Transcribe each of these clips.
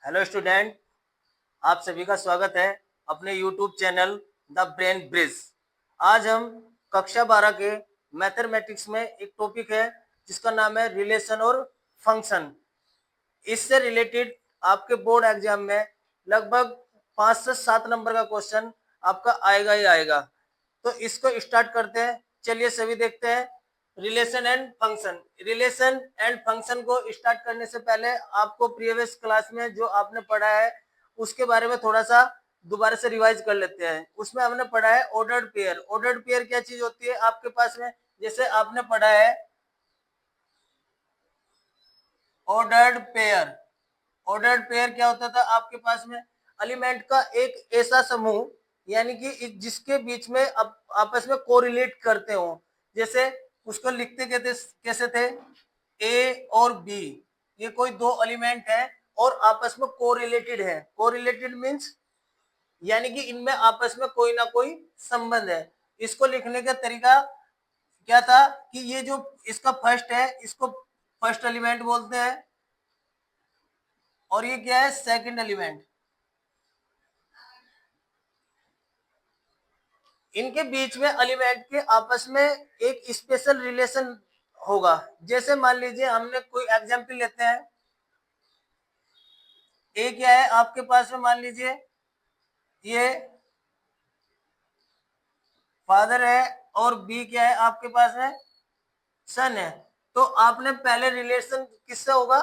Hello student, आप सभी का स्वागत है अपने YouTube channel the brain bridge. आज हम कक्षा 12 के मैथमेटिक्स में एक टॉपिक है जिसका नाम है रिलेशन और फंक्शन। इससे रिलेटेड आपके बोर्ड एग्जाम में लगभग 5 से 7 नंबर का क्वेश्चन आपका आएगा ही आएगा। तो इसको स्टार्ट करते हैं। चलिए सभी देखते हैं relation and function. Relation and function को स्टार्ट करने से पहले आपको प्रीवियस क्लास में जो आपने पढ़ा है उसके बारे में थोड़ा सा दोबारा से रिवाइज कर लेते हैं। उसमें हमने पढ़ा है ऑर्डर्ड पेयर। ऑर्डर्ड पेयर क्या चीज होती है आपके पास में? जैसे आपने पढ़ा है ऑर्डर्ड पेयर। ऑर्डर्ड पेयर क्या होता था आपके पास में? एलिमेंट का एक ऐसा समूह, यानी कि जिसके बीच में आपस में कोरिलेट करते हो। जैसे उसको लिखते कैसे थे? ए और बी, ये कोई दो एलिमेंट है और आपस में कोरिलेटेड है। कोरिलेटेड मीन्स यानी कि इनमें आपस में कोई ना कोई संबंध है। इसको लिखने का तरीका क्या था कि ये जो इसका फर्स्ट है इसको फर्स्ट एलिमेंट बोलते हैं और ये क्या है? Second element. इनके बीच में एलिमेंट के आपस में एक स्पेशल रिलेशन होगा। जैसे मान लीजिए हमने कोई एग्जांपल लेते हैं। ए क्या है आपके पास में? मान लीजिए ये फादर है और बी क्या है आपके पास में? सन है। तो आपने पहले रिलेशन किससे होगा?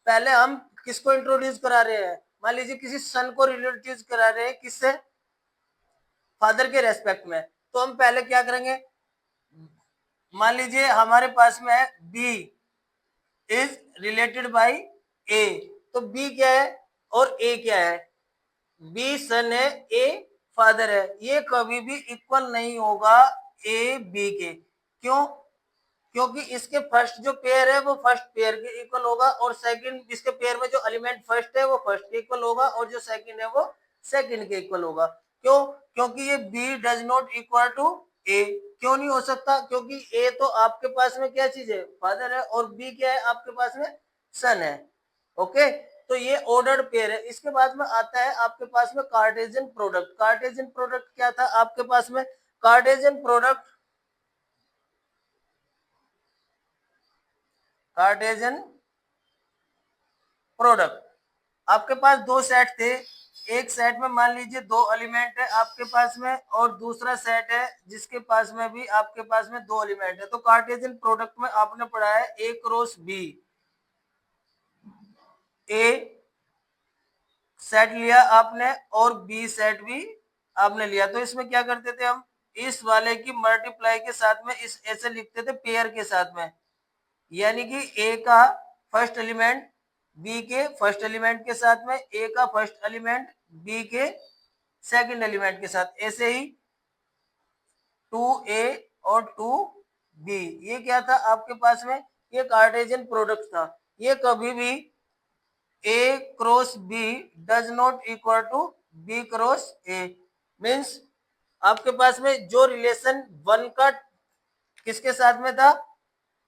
पहले हम किसको इंट्रोड्यूस करा रहे हैं? मान लीजिए किसी सन को इंट्रोड्यूस करा रहे हैं, किससे? फादर के रेस्पेक्ट में। तो हम पहले क्या करेंगे? मान लीजिए हमारे पास में है बी इज रिलेटेड बाई ए। तो बी क्या है और ए क्या है? बी सन है, ए फादर है। ये कभी भी इक्वल नहीं होगा ए बी के। क्यों? क्योंकि इसके फर्स्ट जो पेयर है वो फर्स्ट पेयर के इक्वल होगा और सेकंड इसके पेयर में जो एलिमेंट फर्स्ट है वो फर्स्ट के इक्वल होगा और जो सेकंड है वो सेकंड के इक्वल होगा। क्यों? क्योंकि ये B does not equal to A. क्यों नहीं हो सकता? क्योंकि ए तो आपके पास में क्या चीज है? फादर है और बी क्या है आपके पास में? सन है। ओके, तो ये ऑर्डर्ड पेयर है। इसके बाद में आता है आपके पास में कार्टेशियन प्रोडक्ट। कार्टेशियन प्रोडक्ट क्या था आपके पास में? कार्टेशियन प्रोडक्ट, कार्टेशियन प्रोडक्ट आपके पास दो सेट थे। एक सेट में मान लीजिए दो एलिमेंट है आपके पास में और दूसरा सेट है जिसके पास में भी आपके पास में दो एलिमेंट है। तो कार्टेशियन प्रोडक्ट में आपने पढ़ा है ए क्रॉस बी। ए सेट लिया आपने और बी सेट भी आपने लिया। तो इसमें क्या करते थे हम? इस वाले की मल्टीप्लाई के साथ में इस ऐसे लिखते थे पेयर के साथ में, यानी कि ए का फर्स्ट एलिमेंट बी के फर्स्ट एलिमेंट के साथ में, ए का फर्स्ट एलिमेंट बी के सेकंड एलिमेंट के साथ। ऐसे ही 2a और 2b, ये क्या था आपके पास में? ये कार्टेशियन प्रोडक्ट था। ये कभी भी a cross b does not equal to b cross a। Means आपके पास में जो रिलेशन वन का किसके साथ में था?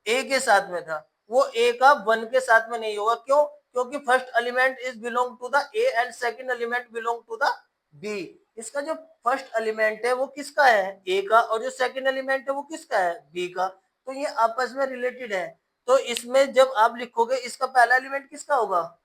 ए के साथ में था, वो ए का वन के साथ में नहीं होगा। क्यों? क्योंकि first element is belong to the A and second element belong to the B. इसका जो फर्स्ट एलिमेंट है वो किसका है? ए का, और जो सेकंड एलिमेंट है वो किसका है? बी का। तो ये आपस में रिलेटेड है। तो इसमें जब आप लिखोगे इसका पहला एलिमेंट किसका होगा?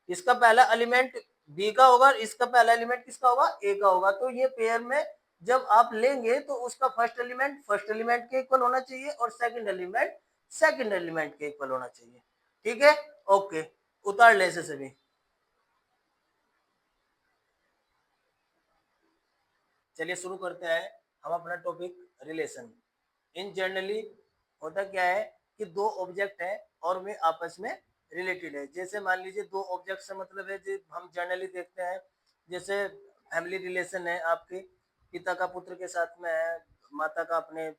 इसका पहला एलिमेंट बी का होगा, इसका पहला एलिमेंट किसका होगा? ए का होगा। तो ये पेयर में जब आप लेंगे तो उसका फर्स्ट एलिमेंट के इक्वल होना चाहिए और सेकंड एलिमेंट के इक्वल होना चाहिए। ठीक है, ओके, उतार ले से सभी। चलिए शुरू करते हैं हम अपना टॉपिक रिलेशन। इन जनरली होता क्या है कि दो ऑब्जेक्ट है और वे आपस में रिलेटेड है। जैसे मान लीजिए दो ऑब्जेक्ट से मतलब है जो हम जनरली देखते हैं, जैसे फैमिली रिलेशन है, आपके पिता का पुत्र के साथ में है, माता का अपने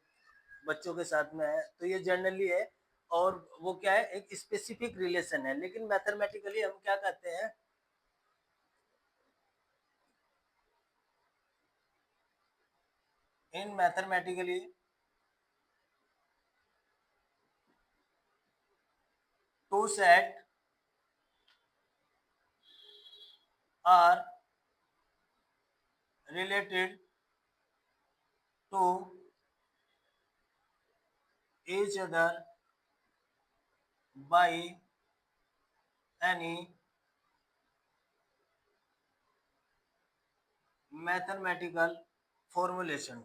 बच्चों के साथ में है, तो ये जनरली है। और वो क्या है? एक स्पेसिफिक रिलेशन है। लेकिन मैथमेटिकली हम क्या कहते हैं? इन mathematically two set are related to each other by any mathematical formulation.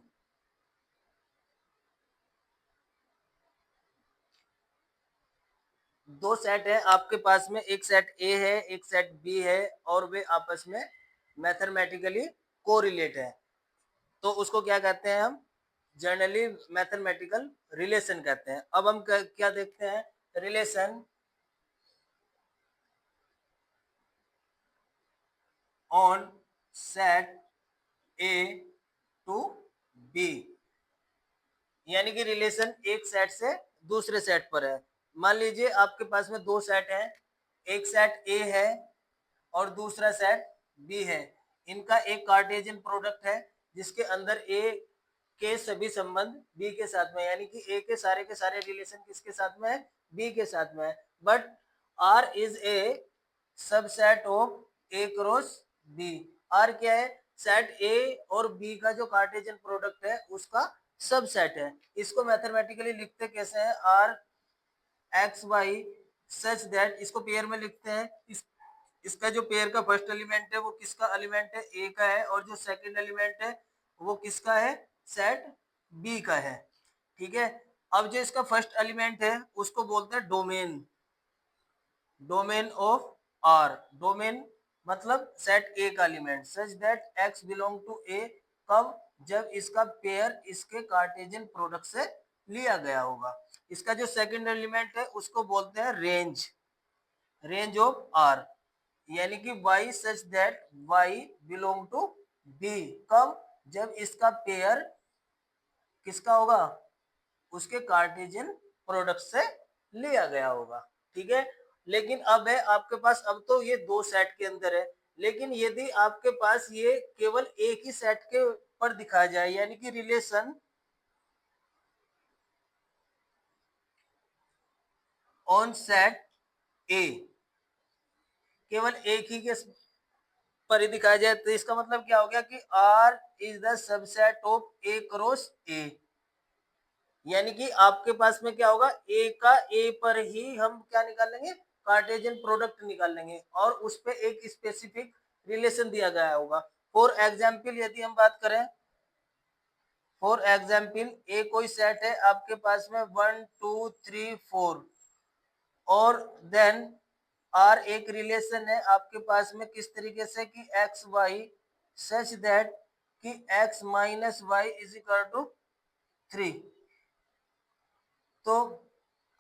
दो सेट है आपके पास में, एक सेट ए है एक सेट बी है, और वे आपस में मैथमेटिकली कोरिलेट है, तो उसको क्या कहते हैं हम? जनरली मैथमेटिकल रिलेशन कहते हैं। अब हम क्या देखते हैं? Relation on set A to B, यानी कि रिलेशन एक सेट से दूसरे सेट पर है। मान लीजिए आपके पास में दो सेट हैं, एक सेट ए है और दूसरा सेट बी है। इनका एक कार्टेशियन प्रोडक्ट है जिसके अंदर ए के सभी संबंध बी के साथ में, यानी कि ए के सारे रिलेशन किसके साथ में है? बी के साथ में है। But R is a subset of A cross B. R क्या है? सेट ए और बी का जो कार्टेशियन प्रोडक्ट है उसका सबसेट है। इसको मैथमेटिकली लिखते कैसे हैं? R x Y such that, इसको पेयर में लिखते हैं। इसका जो पेयर का फर्स्ट एलिमेंट है वो किसका एलिमेंट है? ए का है, और जो सेकंड एलिमेंट है वो किसका है? सेट बी का है। ठीक है। अब जो इसका फर्स्ट एलिमेंट है उसको बोलते हैं domain, domain of R. Domain मतलब सेट ए का element, such that X belong to A. कब? जब इसका पेयर इसके कार्टेशियन प्रोडक्ट से लिया गया होगा। इसका जो सेकंड एलिमेंट है उसको बोलते हैं रेंज, रेंज ऑफ आर, यानी कि y such that y belong to b। कब? जब इसका पेयर किसका होगा? उसके कार्टेशियन प्रोडक्ट से लिया गया होगा। ठीक है। लेकिन अब है आपके पास, अब तो ये दो सेट के अंदर है, लेकिन यदि आपके पास ये केवल एक ही सेट के पर दिखाया जाए, यानी कि रिलेशन ऑन सेट ए केवल एक ही के पर ही दिखाया जाए, तो इसका मतलब क्या हो गया कि R is the subset of A cross A. यानी कि आपके पास में क्या होगा? ए का ए पर ही हम क्या निकाल लेंगे? कार्टेशियन प्रोडक्ट निकाल लेंगे, और उस पे एक स्पेसिफिक रिलेशन दिया गया होगा। फॉर एग्जाम्पल यदि हम बात करें, फॉर एग्जाम्पल ए कोई सेट है आपके पास में 1 2 3 4, और देन आर एक रिलेशन है आपके पास में किस तरीके से कि एक्स वाई सच दैट कि x minus Y is equal to 3। तो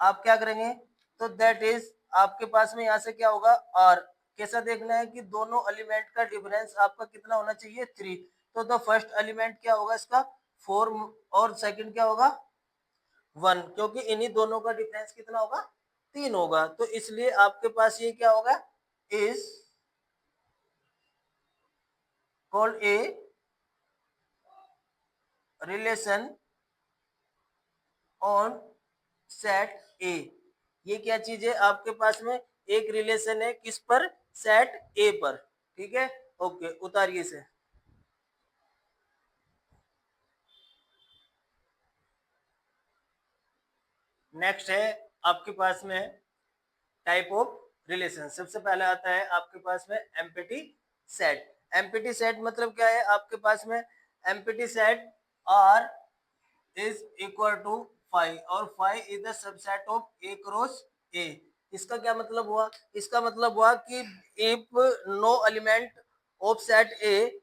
आप क्या करेंगे? तो दैट इज आपके पास में यहाँ से क्या होगा? आर कैसा देखना है कि दोनों एलिमेंट का डिफरेंस आपका कितना होना चाहिए? 3। तो द फर्स्ट एलिमेंट क्या होगा इसका? 4, और सेकंड क्या होगा? 1, क्योंकि इन्हीं दोनों का डिफरेंस कितना होगा? 3 होगा। तो इसलिए आपके पास ये क्या होगा? Is called a relation on set ए। ये क्या चीज है आपके पास में? एक रिलेशन है किस पर? सेट ए पर। ठीक है। ओके, उतारिए से। नेक्स्ट है आपके पास में टाइप ऑफ रिलेशन। सबसे पहले आता है आपके पास में एम्प्टी सेट। एम्प्टी सेट मतलब क्या है आपके पास में? Empty set R is equal to 5, और 5 is the subset of A cross A. इसका क्या मतलब हुआ? इसका मतलब हुआ कि if no element of set A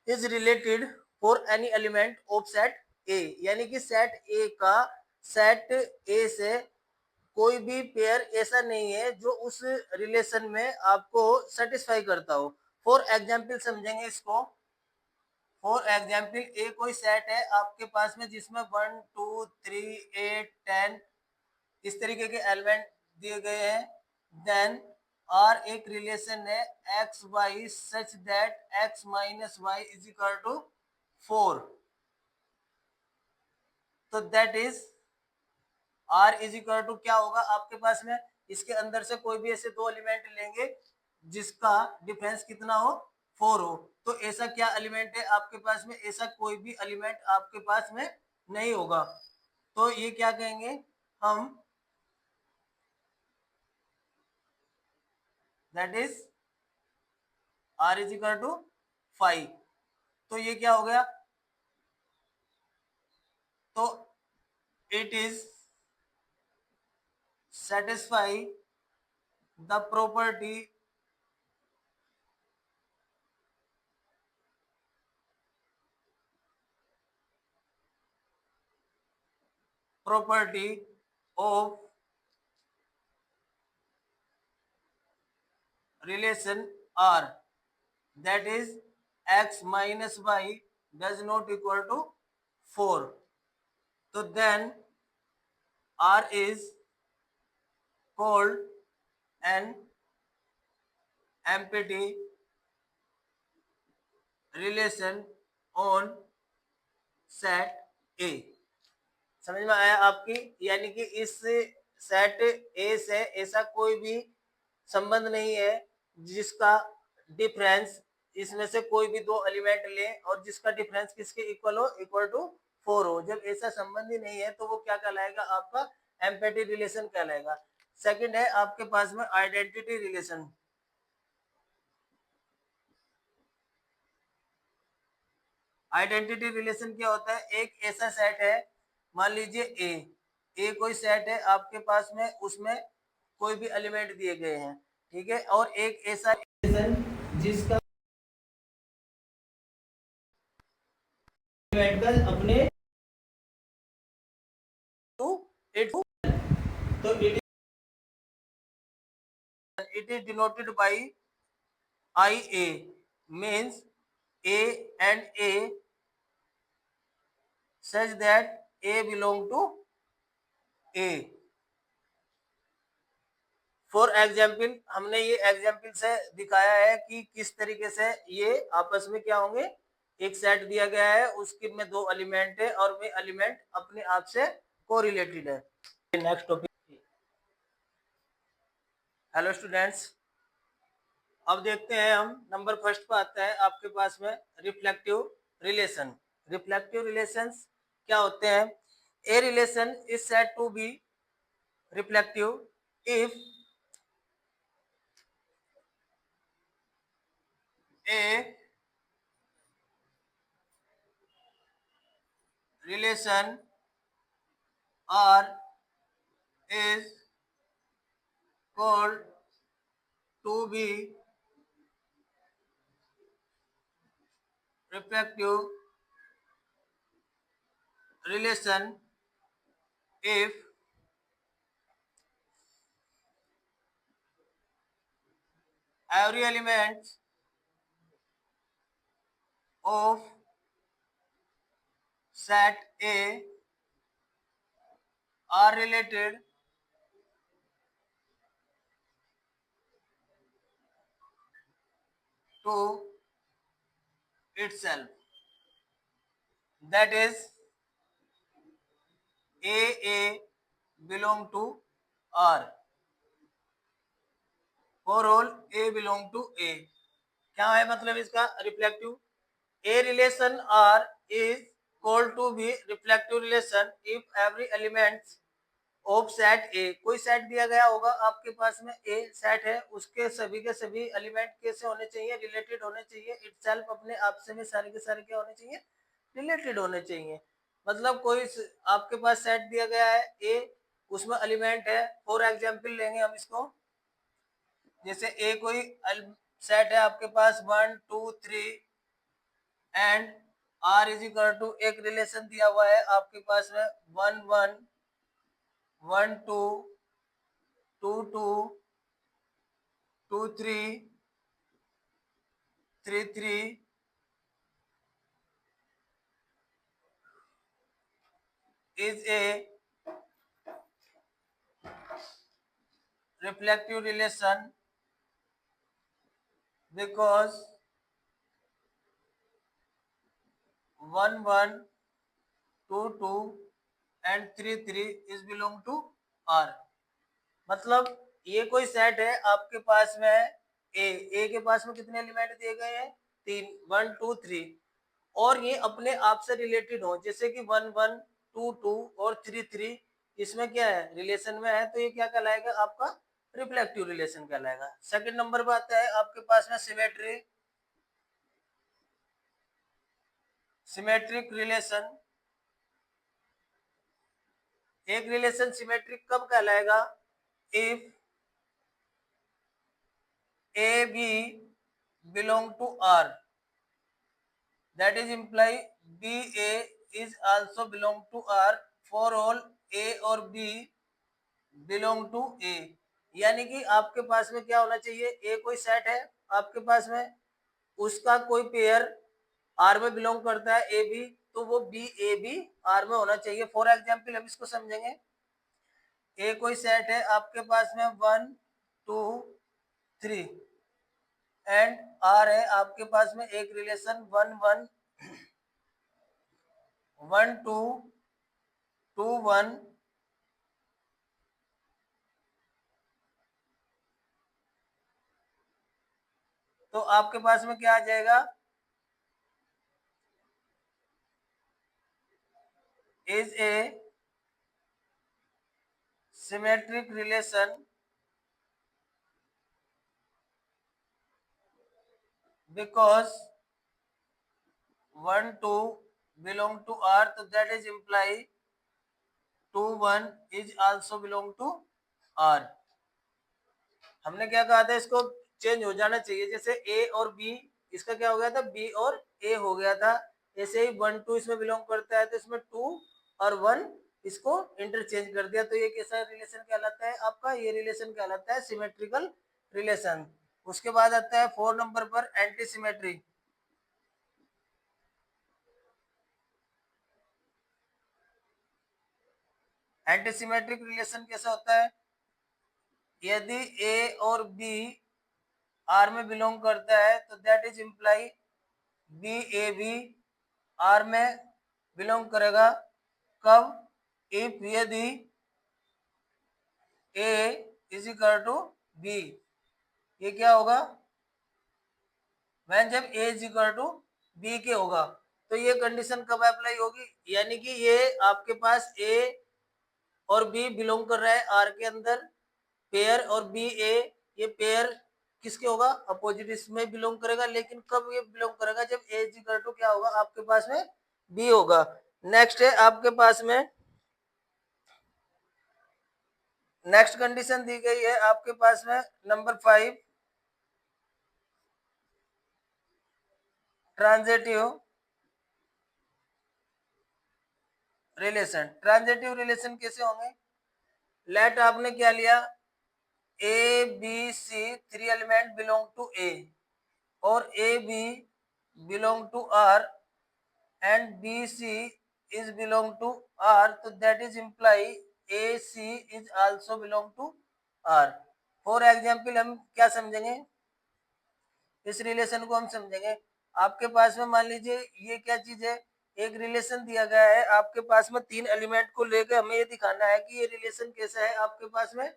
is related for any element of set A, यानी कि सेट ए का सेट ए से कोई भी पेयर ऐसा नहीं है जो उस रिलेशन में आपको सेटिस्फाई करता हो। फॉर एग्जाम्पल समझेंगे इसको। फॉर एग्जाम्पल ए कोई सेट है आपके पास में जिसमें 1 2 3 8 10 इस तरीके के एलिमेंट दिए गए हैं। देन आर एक रिलेशन है x Y such that x minus Y is equal to 4। तो that is R is equal to क्या होगा आपके पास में? इसके अंदर से कोई भी ऐसे दो एलिमेंट लेंगे जिसका डिफरेंस कितना हो 4 हो। तो ऐसा क्या एलिमेंट है आपके पास में? ऐसा कोई भी एलिमेंट आपके पास में नहीं होगा। तो ये क्या कहेंगे हम, that is r is equal to 5। तो ये क्या हो गया? तो it is satisfy the property of relation R, that is x minus y does not equal to 4. So then R is called an empty relation on set A। समझ में आया आपकी? यानी कि इस सेट ए से ऐसा कोई भी संबंध नहीं है जिसका डिफरेंस, इसमें से कोई भी दो एलिमेंट ले और जिसका डिफरेंस किसके इक्वल हो, इक्वल टू 4 हो। जब ऐसा संबंध ही नहीं है तो वो क्या कहलाएगा? आपका एम्पैथी रिलेशन कहलाएगा। सेकंड है आपके पास में आइडेंटिटी रिलेशन। आइडेंटिटी रिलेशन क्या होता है? एक ऐसा सेट है, मान लीजिए ए कोई सेट है आपके पास में, उसमें कोई भी एलिमेंट दिए गए हैं, ठीक है, और एक ऐसा रिलेशन जिसका एलिमेंट अपने तो it is denoted by IA, means A and A such that A belong to A। For example, हमने ये एग्जाम्पल से दिखाया है कि किस तरीके से ये आपस में क्या होंगे। एक सेट दिया गया है, उसके में दो एलिमेंट है और वे एलिमेंट अपने आप से कोरिलेटेड है। Next topic. हेलो स्टूडेंट्स, अब देखते हैं हम नंबर फर्स्ट पर आता है आपके पास में रिफ्लेक्टिव रिलेशन। रिफ्लेक्टिव रिलेशंस क्या होते हैं? A relation is said to be reflective if a relation R is called to be reflective relation if every element of set A are related to itself, that is A belong to R, for all A belong to A। क्या है मतलब इसका? Reflective A relation R is called to be reflective relation if every element of set ए, कोई set दिया गया होगा आपके पास में, ए सेट है, उसके सभी के सभी एलिमेंट कैसे होने चाहिए? रिलेटेड होने चाहिए इटसेल्फ, अपने आप से में सारे के सारे क्या होने चाहिए? रिलेटेड होने चाहिए। मतलब कोई आपके पास सेट दिया गया है ए, उसमें एलिमेंट है, फॉर एग्जांपल लेंगे हम इसको, जैसे ए कोई सेट है आपके पास 1 2 3 and R is equal to एक रिलेशन दिया हुआ है आपके पास में 1 1 1 2 2 2 2 3 3 3 is a reflective relation because 1 1 2 2 and 3 3 is belong to R। मतलब ये कोई सेट है आपके पास में, ए के पास में कितने एलिमेंट दिए गए हैं? 3, 1 2 3, और ये अपने आप से रिलेटेड हो, जैसे कि 1 1 2 2 और 3 3, इसमें क्या है, रिलेशन में है, तो ये क्या कहलाएगा आपका? रिफ्लेक्टिव रिलेशन कहलाएगा। सेकंड नंबर पे आता है आपके पास में सिमेट्री, सिमेट्रिक रिलेशन। एक रिलेशन सिमेट्रिक कब कहलाएगा? If A B belong to R, that is imply BA is also belong to R for all A और B belong to A। यानी कि आपके पास में क्या होना चाहिए? ए कोई सेट है आपके पास में, उसका कोई पेयर आर में बिलोंग करता है, ए बी, तो वो बी ए बी आर में होना चाहिए। फॉर एग्जाम्पल हम इसको समझेंगे। ए कोई सेट है आपके पास में 1 2 3, एंड आर है आपके पास में एक रिलेशन 1 1 1 2 2 1, तो आपके पास में क्या आ जाएगा? Is a symmetric relation because 1 2 belong to R, तो that is imply 2 1 is also belong to R. हमने क्या कहा था, इसको चेंज हो जाना चाहिए, जैसे ए और बी, इसका क्या हो गया था? बी और ए हो गया था। ऐसे ही 1 2 इसमें बिलोंग करता है, तो इसमें 2 और 1 इसको इंटरचेंज कर दिया, तो ये कैसा रिलेशन कहलाता है आपका? ये रिलेशन कहलाता है सिमेट्रिकल रिलेशन। उसके बाद आता है 4 नंबर पर anti symmetry. Anti symmetric relation कैसा होता है? यदि ए और बी आर में बिलोंग करता है, तो that is imply b a b R में बिलोंग करेगा। कब? इफ यदि a is equal to b, ये क्या होगा? वैन जब a is equal to b के होगा, तो ये कंडीशन कब अप्लाई होगी? यानी कि ये आपके पास ए और बी बिलोंग कर रहा है आर के अंदर, पेयर, और बी ए, ये पेयर किसके होगा? अपोजिट इसमें बिलोंग करेगा। लेकिन कब ये बिलोंग करेगा? जब ए इज इक्वल टू क्या होगा आपके पास में? बी होगा। नेक्स्ट है आपके पास में, नेक्स्ट कंडीशन दी गई है आपके पास में number 5, transitive relation. Transitive relation कैसे होंगे? लेट आपने क्या लिया? A B C 3 element belong to A, और A B belong to R, and B C is belong to R, तो that is imply A C is also belong to R. For example हम क्या समझेंगे? इस relation को हम समझेंगे। आपके पास में मान लीजिए ये क्या चीज है? एक रिलेशन दिया गया है आपके पास में, 3 एलिमेंट को लेकर हमें ये दिखाना है कि ये रिलेशन कैसा है आपके पास में?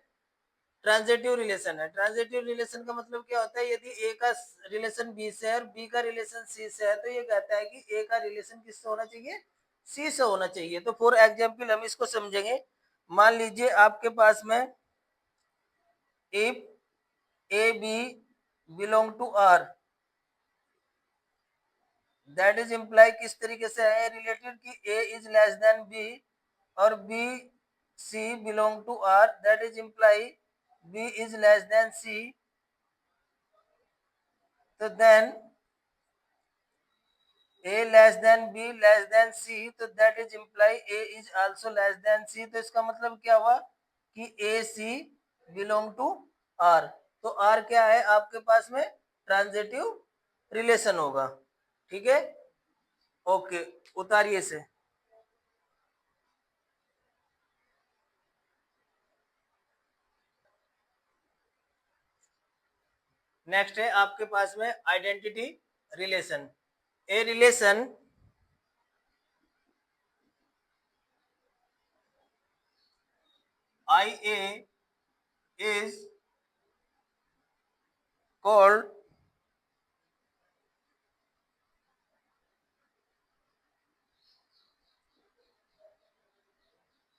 ट्रांजिटिव रिलेशन है। ट्रांजिटिव रिलेशन का मतलब क्या होता है? यदि ए का रिलेशन बी से है और बी का रिलेशन सी से है, तो ये कहता है कि ए का रिलेशन किससे होना चाहिए? सी से होना चाहिए। तो फॉर एग्जाम्पल हम इसको समझेंगे। मान लीजिए आपके पास में if A B belong to R, that is imply किस तरीके से है रिलेटेड कि A is less than B, और B C belong to R, that is imply B is less than C, तो then A less than B less than C, तो that is imply A is also less than C. तो इसका मतलब क्या हुआ कि A C belong to R. तो are क्या है आपके पास में? ट्रांजिटिव रिलेशन होगा। ठीक है, ओके, उतारिए से। नेक्स्ट है आपके पास में identity relation. A relation I A is called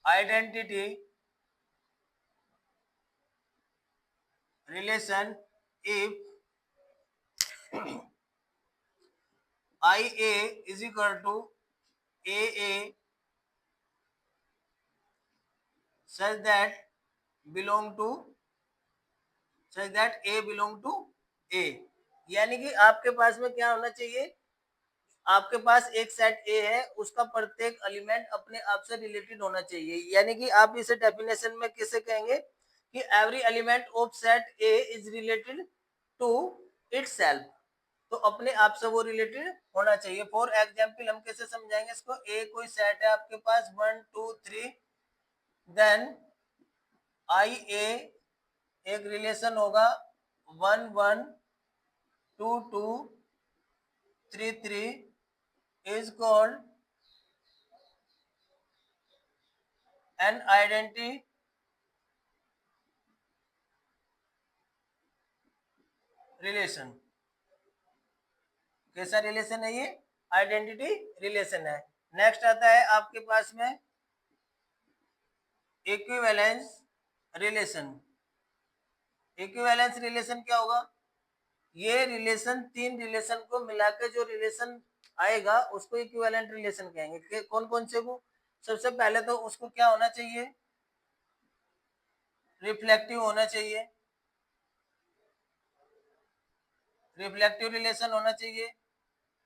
identity relation if IA is equal to AA such that belong to such that A belong to A, यानी कि आपके पास में क्या होना चाहिए, आपके पास एक सेट ए है, उसका प्रत्येक एलिमेंट अपने आप से रिलेटेड होना चाहिए, यानी कि आप इसे डेफिनेशन में किसे कहेंगे कि every element of set A is related to itself, तो अपने आप से वो रिलेटेड होना चाहिए। फॉर एग्जाम्पल हम कैसे समझाएंगे इसको, ए कोई सेट है आपके पास 1 2 3, देन आई ए एक रिलेशन होगा 1 1 2 2 3 3 is called an identity relation. कैसा रिलेशन है ये, आइडेंटिटी रिलेशन है। नेक्स्ट आता है आपके पास में इक्विवेलेंस रिलेशन। इक्विवेलेंस रिलेशन क्या होगा, ये रिलेशन तीन रिलेशन को मिला के जो रिलेशन आएगा उसको इक्विवेलेंट रिलेशन कहेंगे। कौन कौन से को, सबसे पहले तो उसको क्या होना चाहिए, रिफ्लेक्टिव होना चाहिए, रिफ्लेक्टिव रिलेशन होना चाहिए।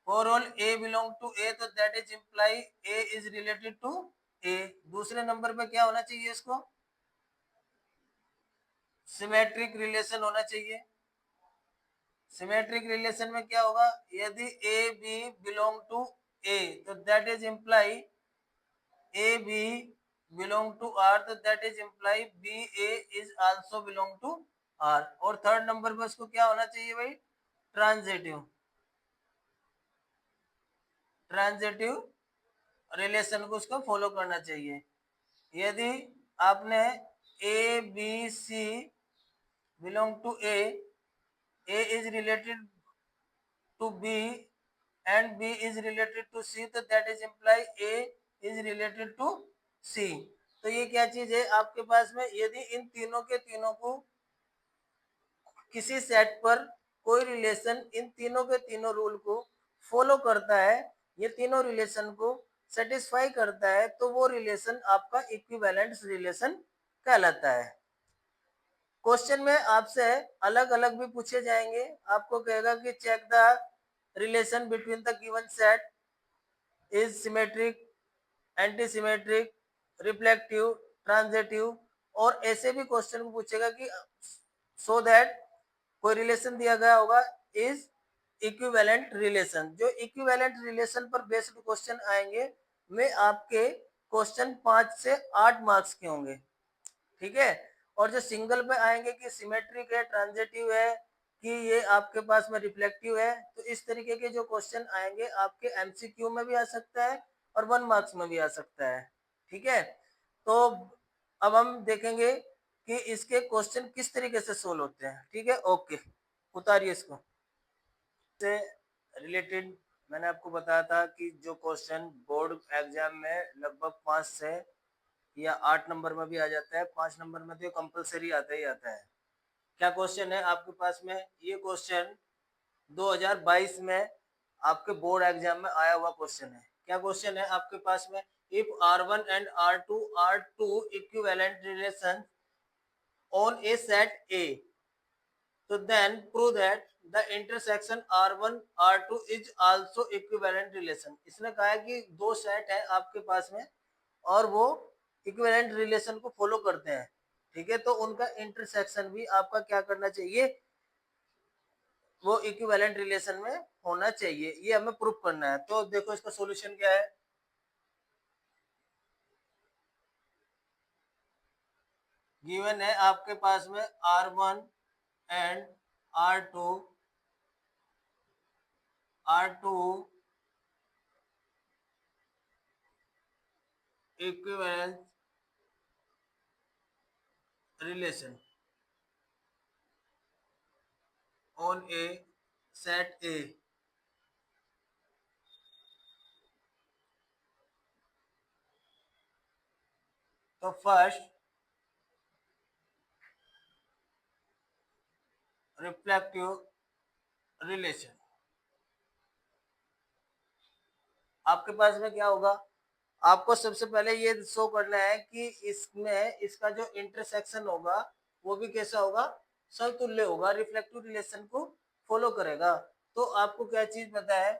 For all A belong to A, तो that is imply A is related to A. दूसरे नंबर पे क्या होना चाहिए इसको, सिमेट्रिक रिलेशन होना चाहिए। सिमेट्रिक रिलेशन में क्या होगा, यदि A B belong to A तो that is imply A B belong to R, तो that is imply B A is also belong to R. और थर्ड नंबर पे उसको क्या होना चाहिए भाई, ट्रांजिटिव, ट्रांजिटिव रिलेशन को उसको फॉलो करना चाहिए। यदि आपने A B C belong to A is related to B and B is related to C, तो that is imply A is related to C. तो ये क्या चीज है आपके पास में, यदि इन तीनों के तीनों को किसी सेट पर कोई रिलेशन इन तीनों के तीनों रूल को फॉलो करता है, ये तीनों रिलेशन को सेटिस्फाई करता है, तो वो रिलेशन आपका इक्विवेलेंट रिलेशन कहलाता है। क्वेश्चन में आपसे अलग अलग भी पूछे जाएंगे, आपको कहेगा कि check the relation between the given set is symmetric, anti symmetric, reflective, transitive, और ऐसे भी क्वेश्चन को पूछेगा कि सो दैट कोई रिलेशन दिया गया होगा इज इक्विवेलेंट रिलेशन। जो इक्विवेलेंट रिलेशन पर बेस्ड क्वेश्चन आएंगे में आपके क्वेश्चन 5 से 8 मार्क्स के होंगे, ठीक है। और जो सिंगल पे आएंगे कि सिमेट्रिक है, ट्रांजिटिव है, कि ये आपके पास में रिफ्लेक्टिव है, तो इस तरीके के जो क्वेश्चन आएंगे आपके एमसीक्यू में भी आ सकता है और 1 मार्क्स में भी आ सकता है, ठीक है। तो अब हम देखेंगे कि इसके क्वेश्चन किस तरीके से सोल्व होते हैं, ठीक है। ओके, उतारिए इसको से रिलेटेड। मैंने आपको बताया था कि जो क्वेश्चन बोर्ड एग्जाम में लगभग 5 से या 8 नंबर में भी आ जाता है, 5 नंबर में तो कंपलसरी आता ही आता है। क्या क्वेश्चन है आपके पास में, ये क्वेश्चन 2022 में आपके बोर्ड एग्जाम में आया हुआ क्वेश्चन है। क्या क्वेश्चन है आपके पास में, if R1 and R2 are two equivalent relation on a set A, तो then prove that the intersection R1 R2 is also equivalent relation. इसने कहा है कि दो सेट है आपके पास में और वो इक्विवेलेंट रिलेशन को फॉलो करते हैं, ठीक है, तो उनका इंटरसेक्शन भी आपका क्या करना चाहिए, वो इक्विवेलेंट रिलेशन में होना चाहिए, ये हमें प्रूफ करना है। तो देखो इसका सॉल्यूशन क्या है, गिवन है आपके पास में R1 and R2 equivalent relation on a set A. तो फर्स्ट रिफ्लेक्टिव रिलेशन, आपके पास में क्या होगा, आपको सबसे पहले ये शो करना है कि इसमें इसका जो इंटरसेक्शन होगा वो भी कैसा होगा, समतुल्य होगा, रिफ्लेक्टिव रिलेशन को फॉलो करेगा। तो आपको क्या चीज पता है,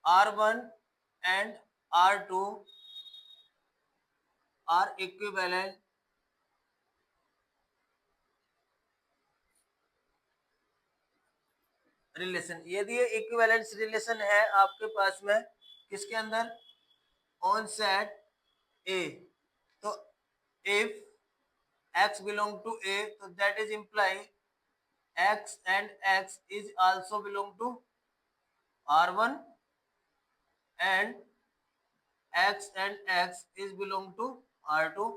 R1 and R2 are equivalent relation. यदि ये इक्विवेलेंस रिलेशन है आपके पास में किसके अंदर, ऑन सेट ए, तो if x belong to a, so that is imply x and x is also belong to R1 and x and x is belong to R2।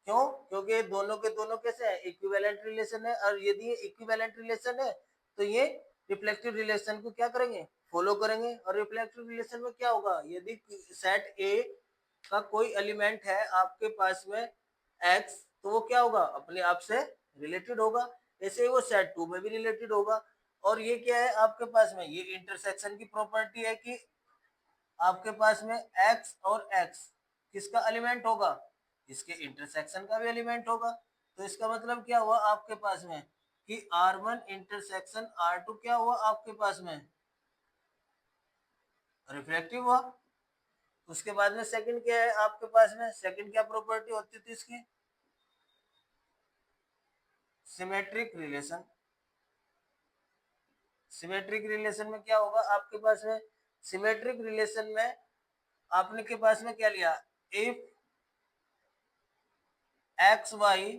क्यों, क्योंकि दोनों के दोनों कैसे है, इक्विवेलेंट रिलेशन है, और यदि ये इक्विवेलेंट रिलेशन है तो ये रिफ्लेक्टिव रिलेशन को क्या करेंगे, फॉलो करेंगे। और रिफ्लेक्टिव रिलेशन में क्या होगा, यदि सेट ए का कोई एलिमेंट है आपके पास में x, तो वो क्या होगा, अपने आप से रिलेटेड होगा, ऐसे ही वो सेट टू में भी रिलेटेड होगा। और ये क्या है आपके पास में, ये इंटरसेक्शन की प्रॉपर्टी है कि आपके पास में x और x किसका एलिमेंट होगा, इसके इंटरसेक्शन का भी एलिमेंट होगा। तो इसका मतलब क्या हुआ आपके पास में कि R1 इंटरसेक्शन R2 क्या हुआ आपके पास में, रिफ्लेक्टिव हुआ। उसके बाद में सेकंड क्या है आपके पास में, सेकंड क्या प्रॉपर्टी होती थी इसकी, सिमेट्रिक रिलेशन। सिमेट्रिक रिलेशन में क्या होगा आपके पास में, सिमेट्रिक रिलेशन में आपने के पास में क्या लिया, if x y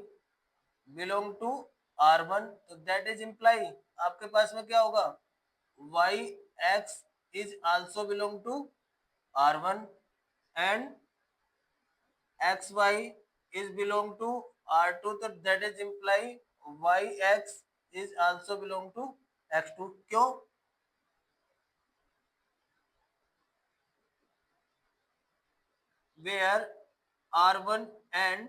belong to R1, तो दैट इज इम्प्लाई आपके पास में क्या होगा, y x is also belong to R1 and x y is belong to R2, तो that is imply y x is also belong to x2। क्यों, where R1 and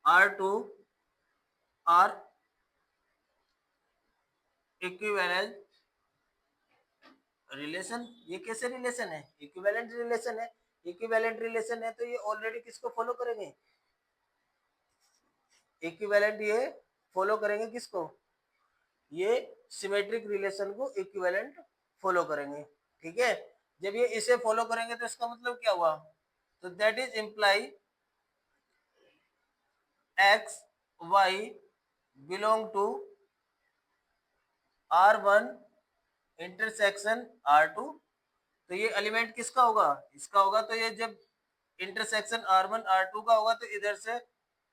R2 are equivalent relation. ये कैसे relation है, equivalent relation है। Equivalent relation है तो ये already किसको फॉलो करेंगे, इक्विवेलेंट ये फॉलो करेंगे किसको, ये सिमेट्रिक रिलेशन को इक्विवेलेंट फॉलो करेंगे। ठीक है, जब ये इसे फॉलो करेंगे तो इसका मतलब क्या हुआ, तो that is imply x y belong to R1 intersection R2। तो ये एलिमेंट किसका होगा, इसका होगा। तो ये जब इंटरसेक्शन R1 R2 का होगा तो इधर से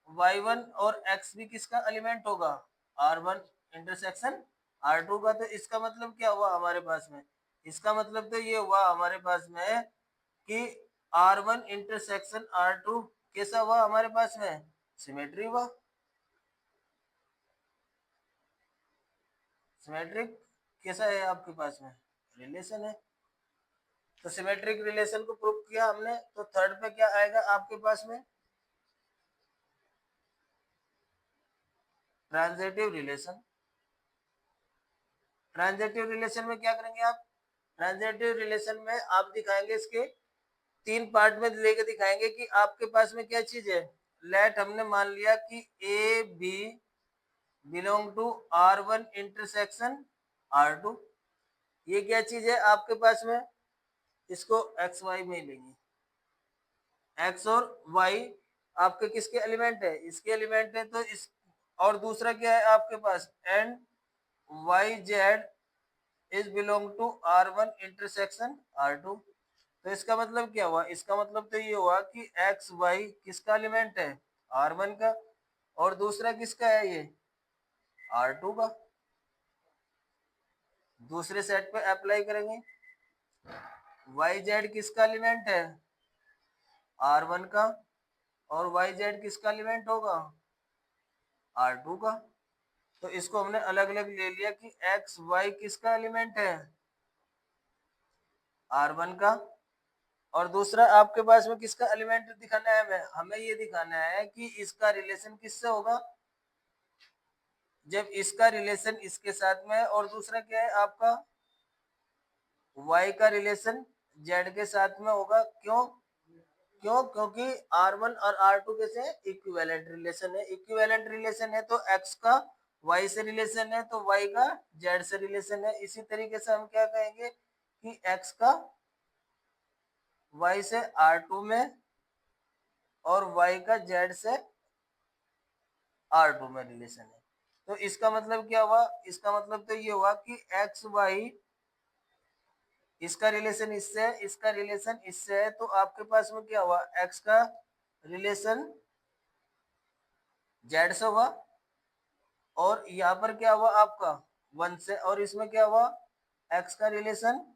y1 और x भी किसका एलिमेंट होगा, R1 इंटरसेक्शन R2 का। तो इसका मतलब क्या हुआ हमारे पास में, इसका मतलब तो ये हुआ हमारे पास में कि R1 इंटरसेक्शन R2 कैसा हुआ हमारे पास में, सिमेट्री हुआ। सिमेट्रिक कैसा है आपके पास में, रिलेशन है। तो सिमेट्रिक रिलेशन को प्रूव किया हमने, तो थर्ड पे क्या आएगा आपके पास में, ट्रांजिटिव रिलेशन। ट्रांजिटिव रिलेशन में क्या करेंगे आप, ट्रांजिटिव रिलेशन में आप दिखाएंगे इसके तीन पार्ट में लेके दिखाएंगे कि आपके पास में क्या चीज है। लेट हमने मान लिया कि A B belong to R1 intersection R2, ये क्या चीज है आपके पास में, इसको एक्स वाई में लेंगे, एक्स और वाई आपके किसके एलिमेंट है, इसके एलिमेंट है। तो इस और दूसरा क्या है आपके पास, and Y Z is belong to R1 intersection R2। तो इसका मतलब क्या हुआ, इसका मतलब तो ये हुआ कि एक्स वाई किसका एलिमेंट है, R1 का, और दूसरा किसका है, ये R2 का। दूसरे सेट पे अप्लाई करेंगे, वाई जेड किसका एलिमेंट है, R1 का, और वाई जेड किसका एलिमेंट होगा, R2 का। तो इसको हमने अलग अलग ले लिया कि एक्स वाई किसका एलिमेंट है, R1 का। और दूसरा आपके पास में किसका एलिमेंट दिखाना है, हमें ये दिखाना है कि इसका रिलेशन किससे होगा, जब इसका रिलेशन इसके साथ में है। और दूसरा क्या है आपका, y का रिलेशन z के साथ में होगा। क्योंकि R1 और R2 कैसे है, इक्विवेलेंट रिलेशन है। इक्विवेलेंट रिलेशन है तो x का y से रिलेशन है, तो y का z से रिलेशन है। इसी तरीके से हम क्या कहेंगे कि x का y से R2 में और y का z से R2 में रिलेशन है। तो इसका मतलब क्या हुआ, इसका मतलब तो ये हुआ कि एक्स वाई, इसका रिलेशन इससे है, इसका रिलेशन इससे है। तो आपके पास में क्या हुआ, एक्स का रिलेशन जेड से हुआ, और यहाँ पर क्या हुआ आपका 1 से, और इसमें क्या हुआ, एक्स का रिलेशन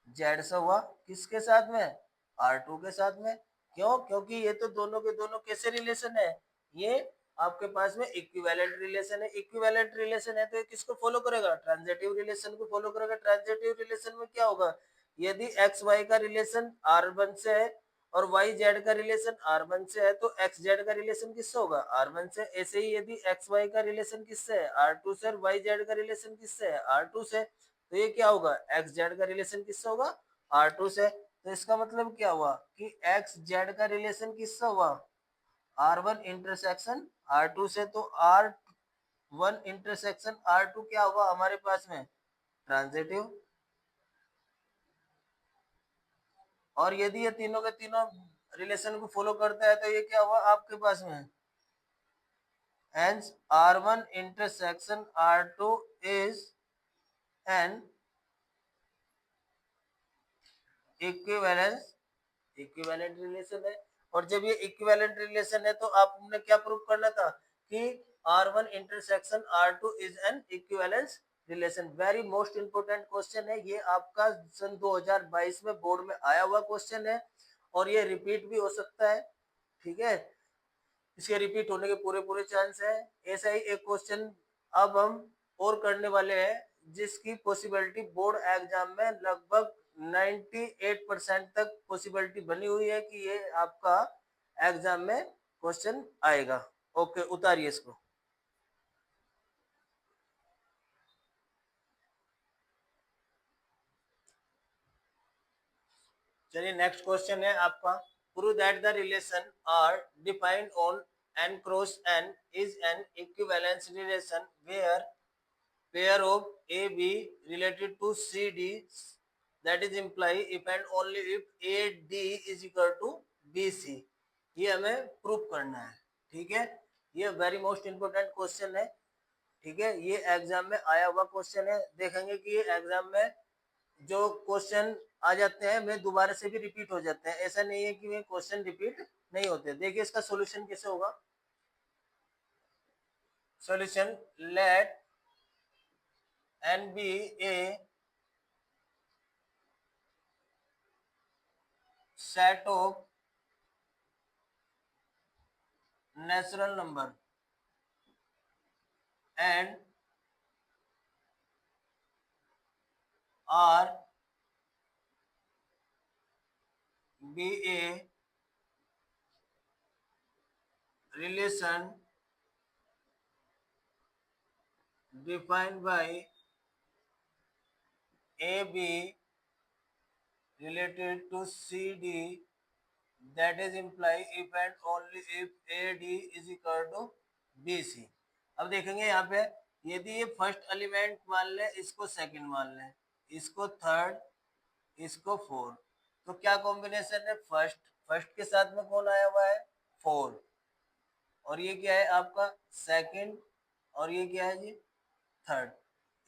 जेड से हुआ, किसके साथ में, R2 के साथ में। क्योंकि ये तो दोनों के दोनों कैसे रिलेशन है, ये आपके पास में इक्विवेलेंट रिलेशन है। इक्विवेलेंट रिलेशन है तो ये किसको फॉलो करेगा, ट्रांजिटिव रिलेशन को फॉलो करेगा। ट्रांजिटिव रिलेशन में क्या होगा, यदि एक्स वाई का रिलेशन R1 से है और वाई जेड का रिलेशन R1 से है, तो एक्स जेड का रिलेशन किससे होगा, R1 से। ऐसे ही यदि एक्स वाई का रिलेशन किससे है, R2 से, और वाई जेड का रिलेशन किससे है, R2 से, तो ये क्या होगा, एक्स जेड का रिलेशन किससे होगा, R2 से। तो इसका मतलब क्या हुआ कि एक्स जेड का रिलेशन किससे हुआ, R1 इंटरसेक्शन R2 से। तो R1 इंटरसेक्शन R2 क्या होगा हमारे पास में, ट्रांजिटिव। और यदि ये तीनों के तीनों रिलेशन को फॉलो करता है तो ये क्या हुआ आपके पास में, hence R1 intersection R2 is an equivalent relation है। और जब ये इक्विवेलेंट रिलेशन है तो आपने क्या प्रूव करना था कि R1 intersection R2 is an equivalence relation. Very most important question है ये, आपका सन 2022 में बोर्ड में आया हुआ क्वेश्चन है, और ये रिपीट भी हो सकता है। ठीक है, इसके रिपीट होने के पूरे पूरे चांस है। ऐसा ही एक क्वेश्चन अब हम और करने वाले हैं, जिसकी पॉसिबिलिटी बोर्ड एग्जाम में लगभग 98% तक पॉसिबिलिटी बनी हुई है कि ये आपका एग्जाम में क्वेश्चन आएगा। ओके, उतारिए इसको। चलिए नेक्स्ट क्वेश्चन है आपका, prove that the relation R defined on n cross n is an equivalence relation where pair of AB related to CD, that is imply if and only if AD is equal to BC। ये हमें prove करना है। ठीक है, ये very most important question है। ठीक है, ये एग्जाम में आया हुआ क्वेश्चन है। देखेंगे कि ये एग्जाम में जो क्वेश्चन आ जाते हैं वे दोबारा से भी रिपीट हो जाते हैं, ऐसा नहीं है कि वे क्वेश्चन रिपीट नहीं होते। देखिए इसका सॉल्यूशन कैसे होगा। Solution, let n be a set of natural number and R be a relation defined by AB related to CD, that is imply if and only if AD is equal to BC। अब देखेंगे यहाँ पे, यदि ये first element मान लें, इसको second मान लें, इसको थर्ड, इसको फोर्थ, तो क्या कॉम्बिनेशन है, फर्स्ट, फर्स्ट के साथ में कौन आया हुआ है, फोर, और ये क्या है आपका सेकंड, और ये क्या है जी, थर्ड।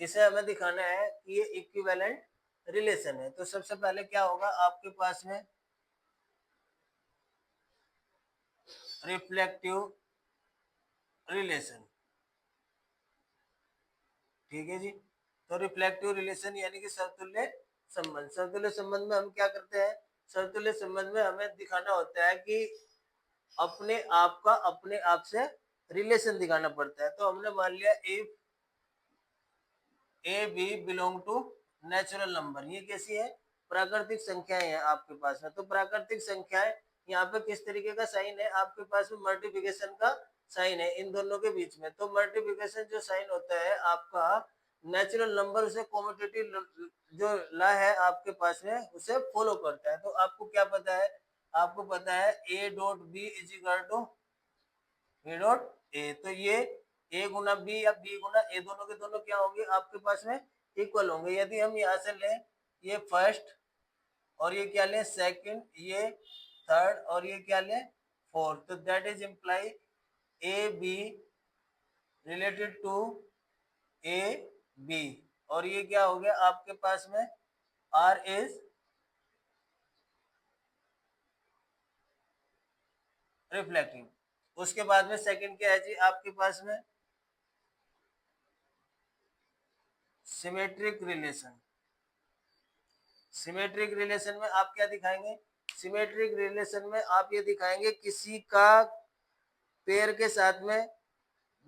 इसे हमें दिखाना है कि ये इक्विवेलेंट रिलेशन है। तो सबसे पहले क्या होगा आपके पास में, रिफ्लेक्टिव रिलेशन। ठीक है जी, तो रिफ्लेक्टिव रिलेशन यानी कि समतुल्य संबंध। समतुल्य संबंध में हम क्या करते हैं, समतुल्य संबंध में हमें दिखाना होता है कि अपने आप का अपने आप से रिलेशन दिखाना पड़ता है। तो हमने मान लिया if A B belong to natural number, ये कैसी है, प्राकृतिक संख्याएं हैं आपके पास में। तो प्राकृतिक संख्याएं यहाँ पे किस तरीके का साइन है आपके पास में, मल्टीप्लिकेशन का साइन है इन दोनों के बीच में। तो मल्टीप्लिकेशन जो साइन होता है आपका नेचुरल नंबर उसे कॉम्यूटेटिव जो ला है आपके पास में उसे फॉलो करता है। तो आपको क्या पता है, आपको पता है A dot B is equal to A dot A. तो ये ए गुना बी या बी गुना ए दोनों के दोनों क्या होंगे आपके पास में, इक्वल होंगे। यदि हम यहाँ से लें ये फर्स्ट और ये क्या लें सेकंड, ये थर्ड और ये क्या लें फोर्थ, तो that is imply A B related to A B. और ये क्या हो गया आपके पास में आर इज रिफ्लेक्टिंग। उसके बाद में सेकंड क्या है जी आपके पास में, सिमेट्रिक रिलेशन। सिमेट्रिक रिलेशन में आप क्या दिखाएंगे, सिमेट्रिक रिलेशन में आप ये दिखाएंगे किसी का पेयर के साथ में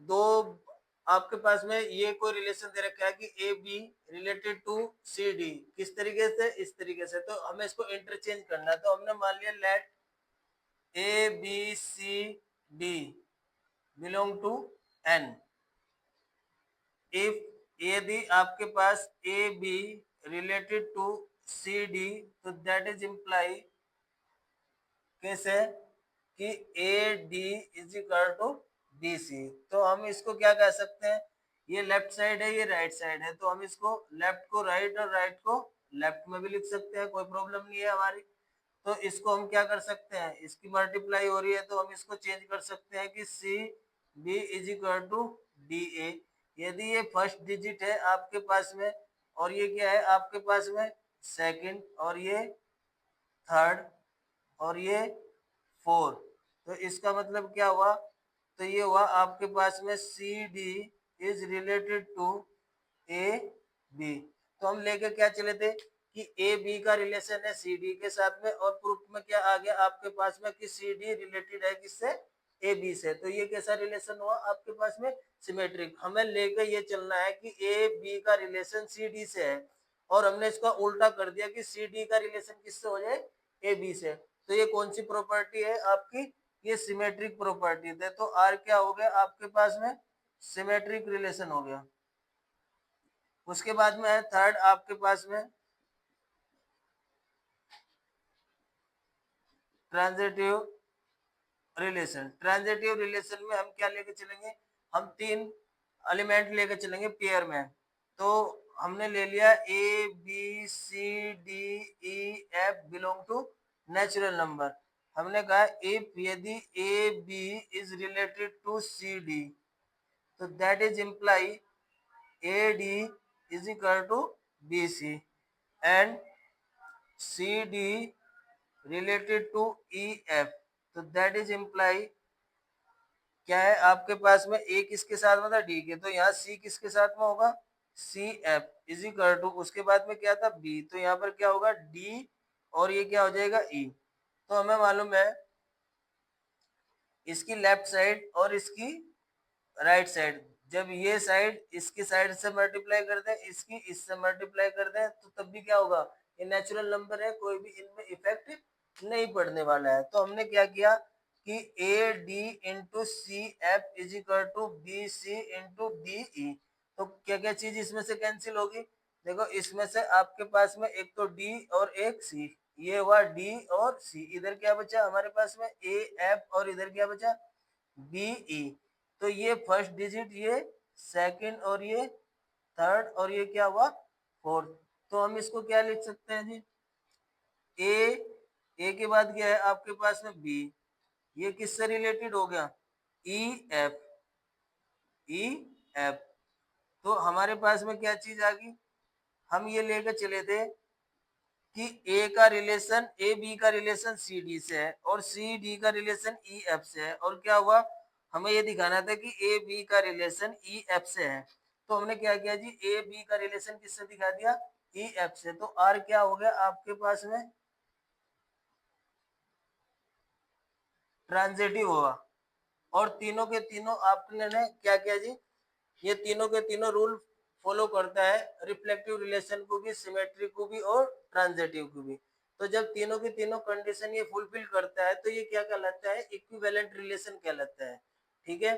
दो, आपके पास में ये कोई रिलेशन दे रखा है कि ए B related to C D, किस तरीके से, इस तरीके से। तो हमें इसको इंटरचेंज करना है। तो हमने मान लिया let A B C D belong to N. If यदि आपके पास A B related to C D, तो दैट इज इम्प्लाई कैसे कि A D is equal to B C. तो हम इसको क्या कह सकते हैं, ये लेफ्ट साइड है ये राइट साइड है, तो हम इसको लेफ्ट को राइट और राइट को लेफ्ट में भी लिख सकते हैं, कोई प्रॉब्लम नहीं है हमारी। तो इसको हम क्या कर सकते हैं, इसकी मल्टीप्लाई हो रही है तो हम इसको चेंज कर सकते हैं कि C B is equal to D A. यदि ये फर्स्ट डिजिट है आपके पास में और ये क्या है आपके पास में सेकंड और ये थर्ड और ये फोर, तो इसका मतलब क्या हुआ, तो ये हुआ आपके पास में C D is related to A B. तो हम लेके क्या चले थे कि ए बी का रिलेशन है सी डी के साथ में, और प्रूफ में क्या आ गया आपके पास में कि सी डी रिलेटेड है किससे, ए बी से। तो ये कैसा रिलेशन हुआ आपके पास में, सिमेट्रिक। हमें लेके ये चलना है कि ए बी का रिलेशन सी डी से है, और हमने इसका उल्टा कर दिया कि सी डी का रिलेशन किससे हो जाए, ए बी से। तो ये कौन सी प्रॉपर्टी है आपकी, ये सिमेट्रिक प्रॉपर्टी है। तो आर क्या हो गया आपके पास में, सिमेट्रिक रिलेशन हो गया। उसके बाद में है थर्ड आपके पास में ट्रांजिटिव रिलेशन। ट्रांजिटिव रिलेशन में हम क्या लेके चलेंगे, हम तीन एलिमेंट लेके चलेंगे पेयर में। तो हमने ले लिया A B C D E F belong to natural number. हमने कहा इफ यदि A B is related to C D, तो that is imply A D is equal to B C and C D related to E F, तो that is imply क्या है आपके पास में ए किसके साथ में था, डी के, तो यहाँ सी किसके साथ में होगा, C F is equal to, उसके बाद में क्या था बी, तो यहाँ पर क्या होगा डी और ये क्या हो जाएगा ई। तो हमें मालूम है इसकी लेफ्ट साइड और इसकी राइट साइड, जब ये साइड इसकी साइड से मल्टीप्लाई कर दें, इसकी इससे मल्टीप्लाई कर दें, तो तब भी क्या होगा, ये नेचुरल नंबर है, कोई भी इनमें इफेक्ट नहीं पड़ने वाला है। तो हमने क्या किया कि A D into C F is equal to B C into D E. तो क्या क्या चीज इसमें से कैंसिल होगी, देखो इसमें से आपके पास में एक तो डी और एक सी, ये हुआ डी और सी, इधर क्या बचा हमारे पास में ए एफ और इधर क्या बचा बी ई। तो ये फर्स्ट डिजिट, ये सेकंड और ये थर्ड और ये क्या हुआ फोर्थ। तो हम इसको क्या लिख सकते हैं जी, ए के बाद क्या है आपके पास में बी, ये किससे रिलेटेड हो गया ई एफ, ई एफ। तो हमारे पास में क्या चीज आ गई, हम ये लेकर चले थे कि ए का रिलेशन ए बी का रिलेशन सी डी से है और सी डी का रिलेशन ई एफ से है, और क्या हुआ हमें ये दिखाना था कि ए बी का रिलेशन ई एफ से है। तो हमने क्या किया जी, ए बी का रिलेशन किससे दिखा दिया, ई एफ से। तो आर क्या हो गया आपके पास में ट्रांजिटिव होगा, और तीनों के तीनों आपने ने क्या किया जी, ये तीनों के तीनों रूल फॉलो करता है, रिफ्लेक्टिव रिलेशन को भी, सिमेट्री को भी और ट्रांजिटिव को भी। तो जब तीनों की तीनों कंडीशन ये फुलफिल करता है तो ये क्या कहलाता है, इक्विवेलेंट रिलेशन कहलाता है। ठीक है,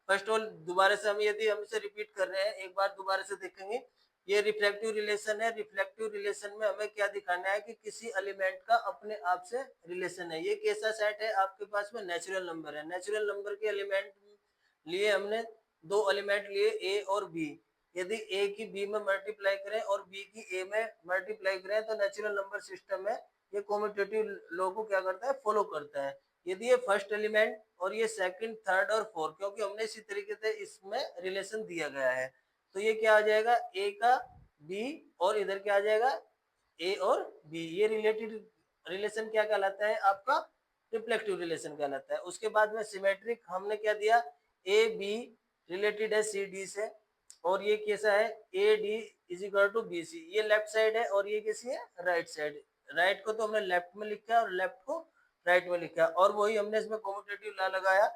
फर्स्ट ऑल दोबारा से हम यदि हम इसे रिपीट कर रहे हैं, एक बार दोबारा से देखेंगे। ये रिफ्लेक्टिव रिलेशन है। रिफ्लेक्टिव रिलेशन में हमें क्या दिखाना है कि किसी एलिमेंट का अपने आप से रिलेशन है। ये कैसा सेट है, आपके पास में नेचुरल नंबर है, नेचुरल नंबर के एलिमेंट लिए हमने दो एलिमेंट लिए ए और बी। यदि ए की बी में मल्टीप्लाई करें और बी की ए में मल्टीप्लाई करें तो नेचुरल नंबर सिस्टम में ये कम्यूटेटिव लॉ को क्या करता है, फॉलो करता है। यदि ये फर्स्ट एलिमेंट और ये सेकंड, थर्ड और फोर्थ, क्योंकि हमने इसी तरीके से इसमें रिलेशन दिया गया है, तो ये क्या आ जाएगा, ए का बी और इधर क्या आ जाएगा, ए और बी। ये रिलेटेड रिलेशन क्या कहलाता है, आपका रिफ्लेक्टिव रिलेशन कहलाता है। उसके बाद में सिमेट्रिक हमने क्या दिया, ए बी रिलेटेड है सी डी से, और ये कैसा है, A D is equal to B C. ये लेफ्ट साइड है और ये कैसी है, राइट साइड। राइट को तो हमने लेफ्ट में लिखा है और लेफ्ट को राइट में लिखा है, और वही हमने इसमें कम्यूटेटिव लॉ लगाया।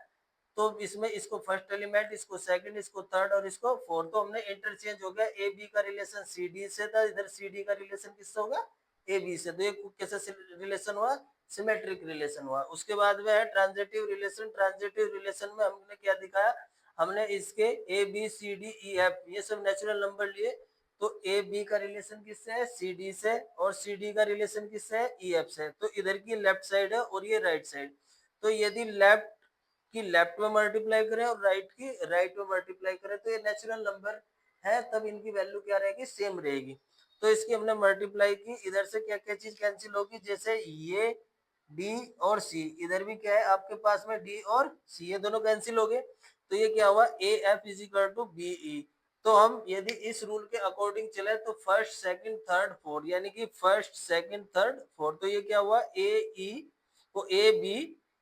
तो इसमें इसको फर्स्ट एलिमेंट, इसको सेकंड, इसको थर्ड और इसको फोर्थ, तो हमने इंटरचेंज हो गया। ए बी का रिलेशन सी डी से था, इधर सी डी का रिलेशन किससे होगा, ए बी से। तो ये कैसा रिलेशन हुआ, सिमेट्रिक रिलेशन हुआ। उसके बाद में है ट्रांजिटिव रिलेशन। ट्रांजिटिव रिलेशन में हमने क्या दिखाया, हमने इसके A B C D E F ये सब नेचुरल नंबर लिए, तो ए बी का रिलेशन किससे है, सी डी से, और सी डी का रिलेशन किससे है, ई एफ से। तो इधर की लेफ्ट साइड है और ये राइट साइड। तो यदि लेफ्ट की लेफ्ट में मल्टीप्लाई करें और राइट की राइट में मल्टीप्लाई करें तो ये नेचुरल नंबर है, तब इनकी वैल्यू क्या रहेगी, सेम रहेगी। तो इसकी हमने मल्टीप्लाई की, इधर से क्या क्या चीज कैंसिल होगी, जैसे ये डी और सी, इधर भी क्या है आपके पास में डी और सी, ये दोनों कैंसिल हो गए। तो ये क्या हुआ, A F is equal to B E. तो हम यदि इस रूल के अकॉर्डिंग चले तो फर्स्ट सेकंड थर्ड फोर्थ, यानी कि फर्स्ट सेकंड थर्ड फोर्थ, तो ये क्या हुआ, ए ई को ए बी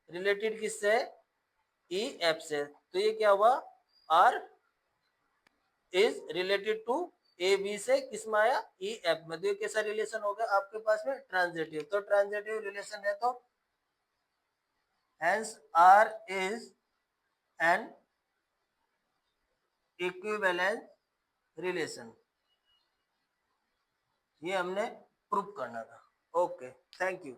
रिलेटेड किससे है, ई एफ से। तो ये क्या हुआ, R is related to A B से किस में आया, ई एफ में। तो ये कैसा रिलेशन होगा आपके पास में, ट्रांजिटिव। तो ट्रांजिटिव रिलेशन है, तो hence R is an equivalent relation। ये हमने प्रूव करना था। Okay, thank you.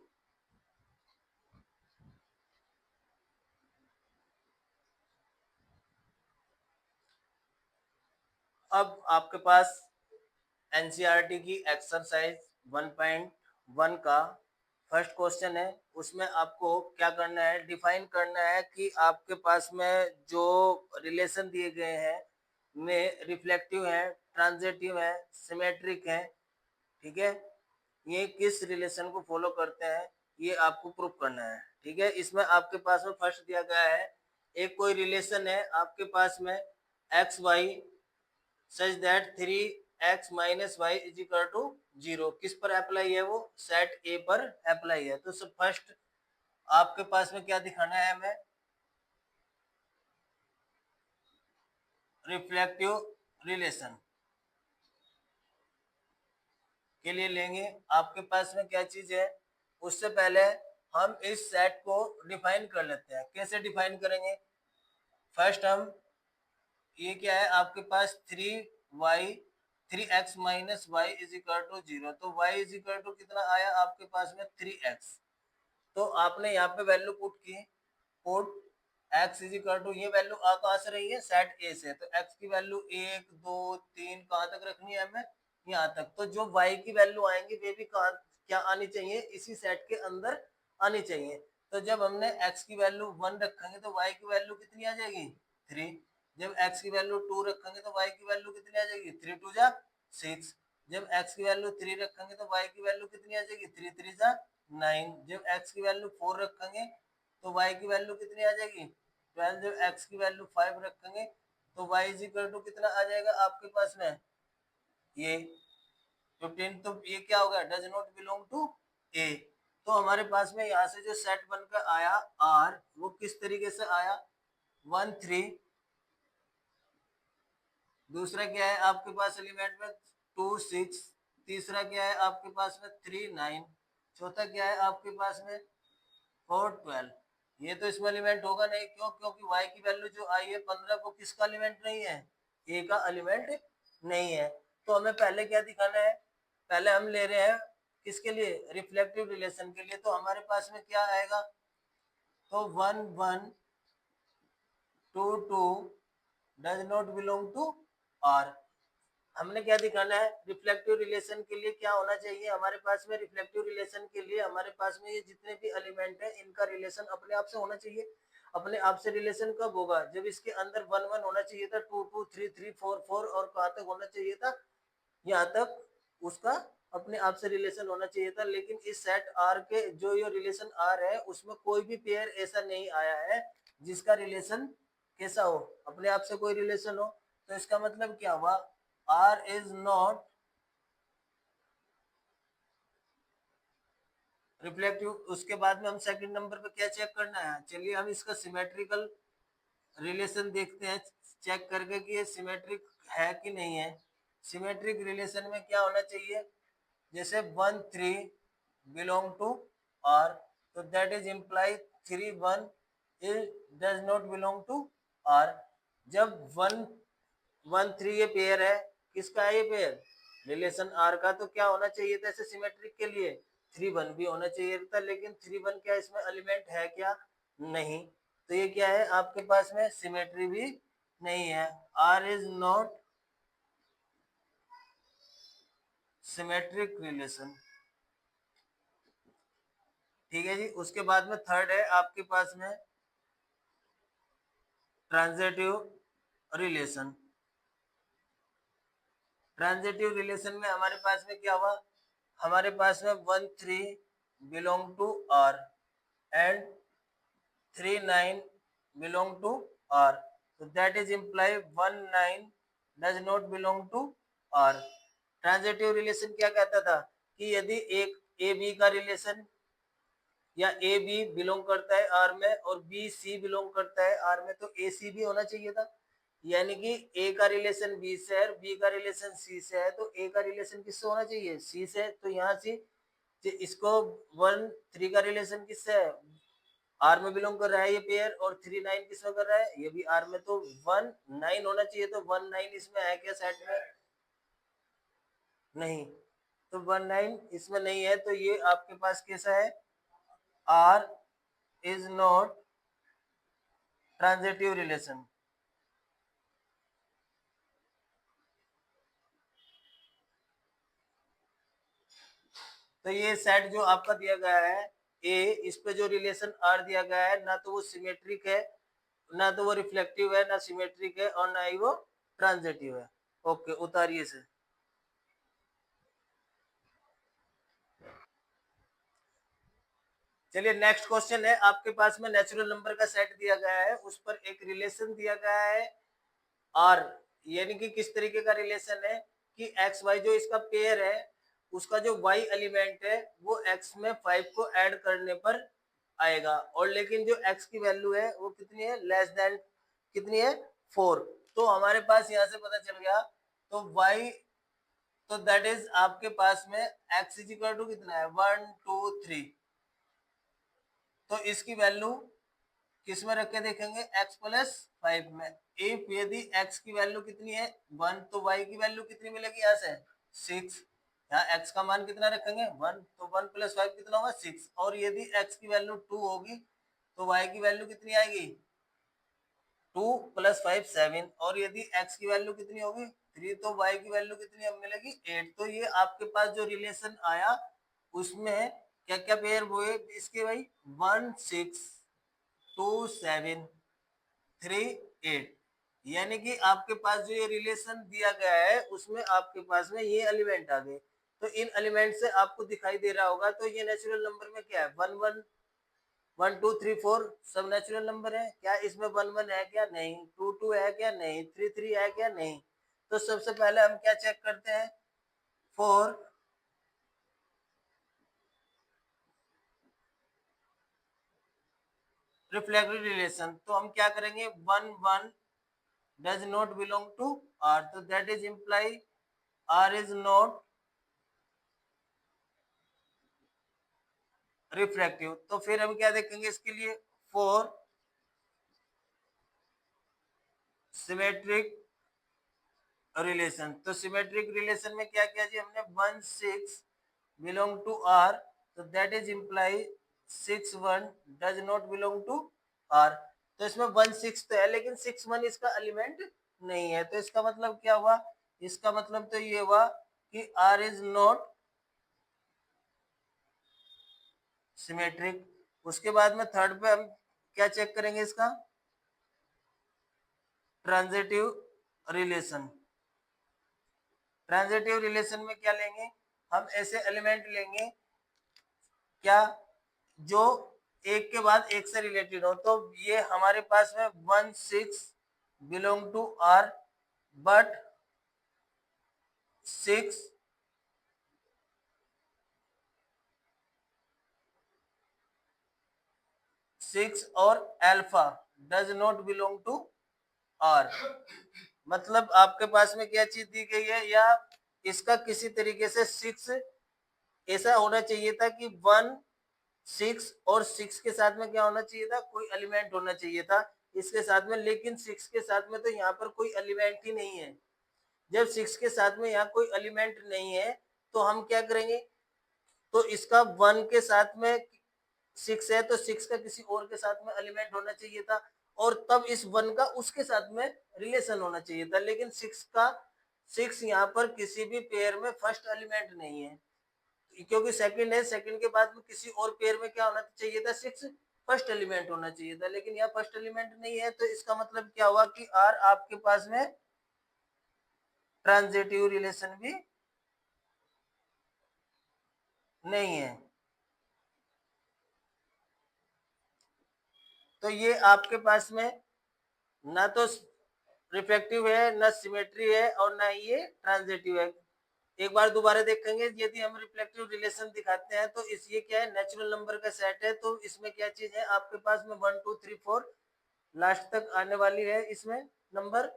अब आपके पास एनसीईआरटी की एक्सरसाइज 1.1 का फर्स्ट क्वेश्चन है। उसमें आपको क्या करना है, डिफाइन करना है कि आपके पास में जो रिलेशन दिए गए हैं में रिफ्लेक्टिव है, ट्रांजिटिव है, सिमेट्रिक है, ठीक है, ये किस रिलेशन को फॉलो करते हैं, ये आपको प्रूफ करना है। ठीक है, इसमें आपके पास में फर्स्ट दिया गया है, एक कोई रिलेशन है आपके पास में X Y such that 3x minus Y is equal to 0। किस पर अप्लाई है, वो सेट ए पर अप्लाई है। तो सब फर्स्ट आपके पास में क्या दिखाना है, हमें रिफ्लेक्टिव रिलेशन के लिए लेंगे। आपके पास में क्या चीज है, उससे पहले हम इस सेट को डिफाइन कर लेते हैं। कैसे डिफाइन करेंगे, फर्स्ट हम, ये क्या है आपके पास 3x minus Y is equal to 0। तो y इज इक्वल टू कितना आया आपके पास में 3x। तो आपने यहाँ पे वैल्यू पुट की, put x is equal to, ये वैल्यू आ कहाँ से रही है, सेट ए से। तो x की वैल्यू 1 2 3 कहाँ तक रखनी है हमें, यहाँ तक। तो जो y की वैल्यू आएंगी वे भी कहाँ क्या आनी चाहिए, इसी सेट के अंदर आनी चाहिए। तो जब हमने x की वैल्यू 1 रखेंगे तो y की वैल्यू कितनी आ जाएगी, 3। जब x की वैल्यू 2 रखेंगे तो y की वैल्यू कितनी आ जाएगी, 3 2 जा 6। जब x की वैल्यू 3 रखेंगे तो y की वैल्यू कितनी आ जाएगी, 3 3 जा 9। जब x की वैल्यू 4 रखेंगे तो y की वैल्यू कितनी आ जाएगी, 12। जब x की वैल्यू 5 रखेंगे तो y इज इक्वल टू कितना आ जाएगा आपके पास में, ये 15। तो ये क्या होगा, does not belong to A. तो हमारे पास में यहाँ से जो सेट बनकर आया आर, वो किस तरीके से आया, 1 3। दूसरा क्या है आपके पास एलिमेंट में, 2 6। तीसरा क्या है आपके पास में, 3 9। चौथा क्या है आपके पास में, 4 12। ये तो इसमें एलिमेंट होगा नहीं, क्यों? क्योंकि y की वैल्यू जो आई है 15 को किसका एलिमेंट नहीं है? a का एलिमेंट नहीं है। तो हमें पहले क्या दिखाना है? पहले हम ले रहे हैं किसके लिए? रिफ्लेक्टिव रिलेशन के लिए। तो हमारे पास में क्या आएगा? तो 1 1 2 2 does not belong to r। हमने क्या दिखाना है? रिफ्लेक्टिव रिलेशन के लिए क्या होना चाहिए हमारे पास में? रिफ्लेक्टिव रिलेशन के लिए हमारे पास में ये जितने भी एलिमेंट है इनका रिलेशन अपने आप से होना चाहिए। अपने आप से रिलेशन कब होगा? जब इसके अंदर 1 1 होना चाहिए था, 2 2 3 3 4 4 और कहां तक होना चाहिए था? यहाँ तक उसका अपने आप से रिलेशन होना चाहिए था। लेकिन इस सेट आर के जो ये रिलेशन आर है उसमें कोई भी पेयर ऐसा नहीं आया है जिसका रिलेशन कैसा हो? अपने आप से कोई रिलेशन हो। तो इसका मतलब क्या हुआ? R is not reflective. उसके बाद में हम सेकंड नंबर पे क्या चेक करना है? चलिए हम इसका सिमेट्रिकल रिलेशन देखते हैं, चेक करके कि ये सिमेट्रिक है कि नहीं है। सिमेट्रिक रिलेशन में क्या होना चाहिए? जैसे 1 3 बिलोंग टू आर, तो that is imply 3 1 does not belong to R. जब 1 1 3 ये पेयर है, किसका है ये पेयर? रिलेशन आर का। तो क्या होना चाहिए था ऐसे सिमेट्रिक के लिए? 3 1 भी होना चाहिए था। लेकिन 3 1 क्या इसमें एलिमेंट है क्या? नहीं। तो ये क्या है आपके पास में? सिमेट्री भी नहीं है। R is not symmetric relation. ठीक है जी। उसके बाद में थर्ड है आपके पास में ट्रांजिटिव रिलेशन। ट्रांजिटिव रिलेशन में हमारे पास में क्या हुआ? हमारे पास में 1 3 belong to R and 3 9 belong to R. तो that is imply 1 9 does not belong to R. Transitive relation क्या कहता था? कि यदि एक ए बी का रिलेशन या ए बी बिलोंग करता है आर में और बी सी बिलोंग करता है आर में, तो ए सी भी होना चाहिए था। यानी कि ए का रिलेशन बी से है, बी का रिलेशन सी से है, तो ए का रिलेशन किससे होना चाहिए? सी से। तो यहाँ से इसको 1 3 का रिलेशन किससे है? आर में बिलोंग कर रहा है ये पेयर, और 3 9 किस में कर रहा है? ये भी आर में। तो 1 9 होना चाहिए। तो 1 9 इसमें है क्या सेट में? नहीं। तो 1 9 इसमें नहीं है। तो ये आपके पास कैसा है? R is not transitive relation. तो ये सेट जो आपका दिया गया है ए, इस पे जो रिलेशन आर दिया गया है, ना तो वो सिमेट्रिक है, ना तो वो रिफ्लेक्टिव है, ना सिमेट्रिक है, और ना ही वो ट्रांजिटिव है। ओके, उतारिए से। चलिए नेक्स्ट क्वेश्चन है आपके पास में। नेचुरल नंबर का सेट दिया गया है, उस पर एक रिलेशन दिया गया है आर। यानी कि किस तरीके का रिलेशन है? कि एक्स वाई जो इसका पेयर है, उसका जो वाई एलिमेंट है वो एक्स में 5 को ऐड करने पर आएगा। और लेकिन जो एक्स की वैल्यू है वो कितनी है? लेस देन कितनी है? 4। तो हमारे पास यहाँ से पता चल गया। तो वाई, तो दैट इज आपके पास में एक्स इज इक्वल टू कितना है? 1 2 3। तो इसकी वैल्यू किस में रख के देखेंगे? x प्लस 5 में। इफ यदि x की वैल्यू कितनी है? 1, तो y की वैल्यू कितनी मिलेगी यहाँ से? 6। यहाँ x का मान कितना रखेंगे? 1। तो 1 प्लस 5 कितना होगा? 6। और यदि x की वैल्यू 2 होगी तो y की वैल्यू कितनी आएगी? 2 प्लस 5 7। और यदि x की वैल्यू कितनी होगी? 3, तो y की वैल्यू कितनी अब मिलेगी? 8। तो ये आपके पास जो रिलेशन आया उसमें क्या क्या पेयर हुए इसके भाई? 1 6 2 7 3 8। यानी कि आपके पास जो ये रिलेशन दिया गया है उसमें आपके पास में ये एलिमेंट आ गए। तो इन एलिमेंट से आपको दिखाई दे रहा होगा। तो ये नेचुरल नंबर में क्या है? 1 1 1 2 3 4 सब नेचुरल नंबर है क्या? इसमें 1 1 है क्या? नहीं। 2 2 है क्या? नहीं। 3 3 है क्या? नहीं। तो सबसे पहले हम क्या चेक करते हैं? फॉर रिफ्लेक्टिव रिलेशन तो हम क्या करेंगे? 1 1 does not belong to R, तो that is imply R is not refractive. तो फिर हम क्या देखेंगे इसके लिए? For symmetric relation. तो सिमेट्रिक रिलेशन में क्या किया जी हमने, 1 6 बिलोंग टू आर, तो that is imply 6 1 does not belong to R. तो इसमें 1 6 तो है लेकिन 6 1 इसका एलिमेंट नहीं है। तो इसका मतलब क्या हुआ, इसका मतलब तो ये हुआ कि आर इज नॉट सिमेट्रिक। उसके बाद में थर्ड पे हम क्या चेक करेंगे, इसका ट्रांजिटिव रिलेशन। ट्रांजिटिव रिलेशन में क्या लेंगे, हम ऐसे एलिमेंट लेंगे क्या जो एक के बाद एक से रिलेटेड हो। तो ये हमारे पास में 1 6 बिलोंग टू आर, बट 6 6 और alpha does not belong to R. मतलब आपके पास में क्या चीज दी गई है, या इसका किसी तरीके से 6 ऐसा होना चाहिए था कि 1 6 और 6 के साथ में क्या होना चाहिए था, कोई एलिमेंट होना चाहिए था इसके साथ में, लेकिन 6 के साथ में तो यहाँ पर कोई एलिमेंट ही नहीं है। जब 6 के साथ में यहाँ कोई एलिमेंट नहीं है तो हम क्या करेंगे, तो इसका 1 के साथ में 6 है तो 6 का किसी और के साथ में एलिमेंट होना चाहिए था, और तब इस 1 का उसके साथ में रिलेशन होना चाहिए था। लेकिन 6 यहाँ पर किसी भी पेयर में फर्स्ट एलिमेंट नहीं है, क्योंकि सेकंड है, सेकंड के बाद में किसी और पेयर में क्या होना चाहिए था, 6 फर्स्ट एलिमेंट होना चाहिए था, लेकिन यहाँ फर्स्ट एलिमेंट नहीं है। तो इसका मतलब क्या हुआ कि आर आपके पास में ट्रांजिटिव रिलेशन भी नहीं है। तो ये आपके पास में ना तो रिफ्लेक्टिव है, ना सिमेट्री है, और ना ये ट्रांजिटिव है। एक बार दोबारा देखेंगे, यदि हम रिफ्लेक्टिव रिलेशन दिखाते हैं तो इस ये क्या है, नेचुरल नंबर का सेट है। तो इसमें क्या चीज है, आपके पास में 1 2 3 4 लास्ट तक आने वाली है इसमें नंबर।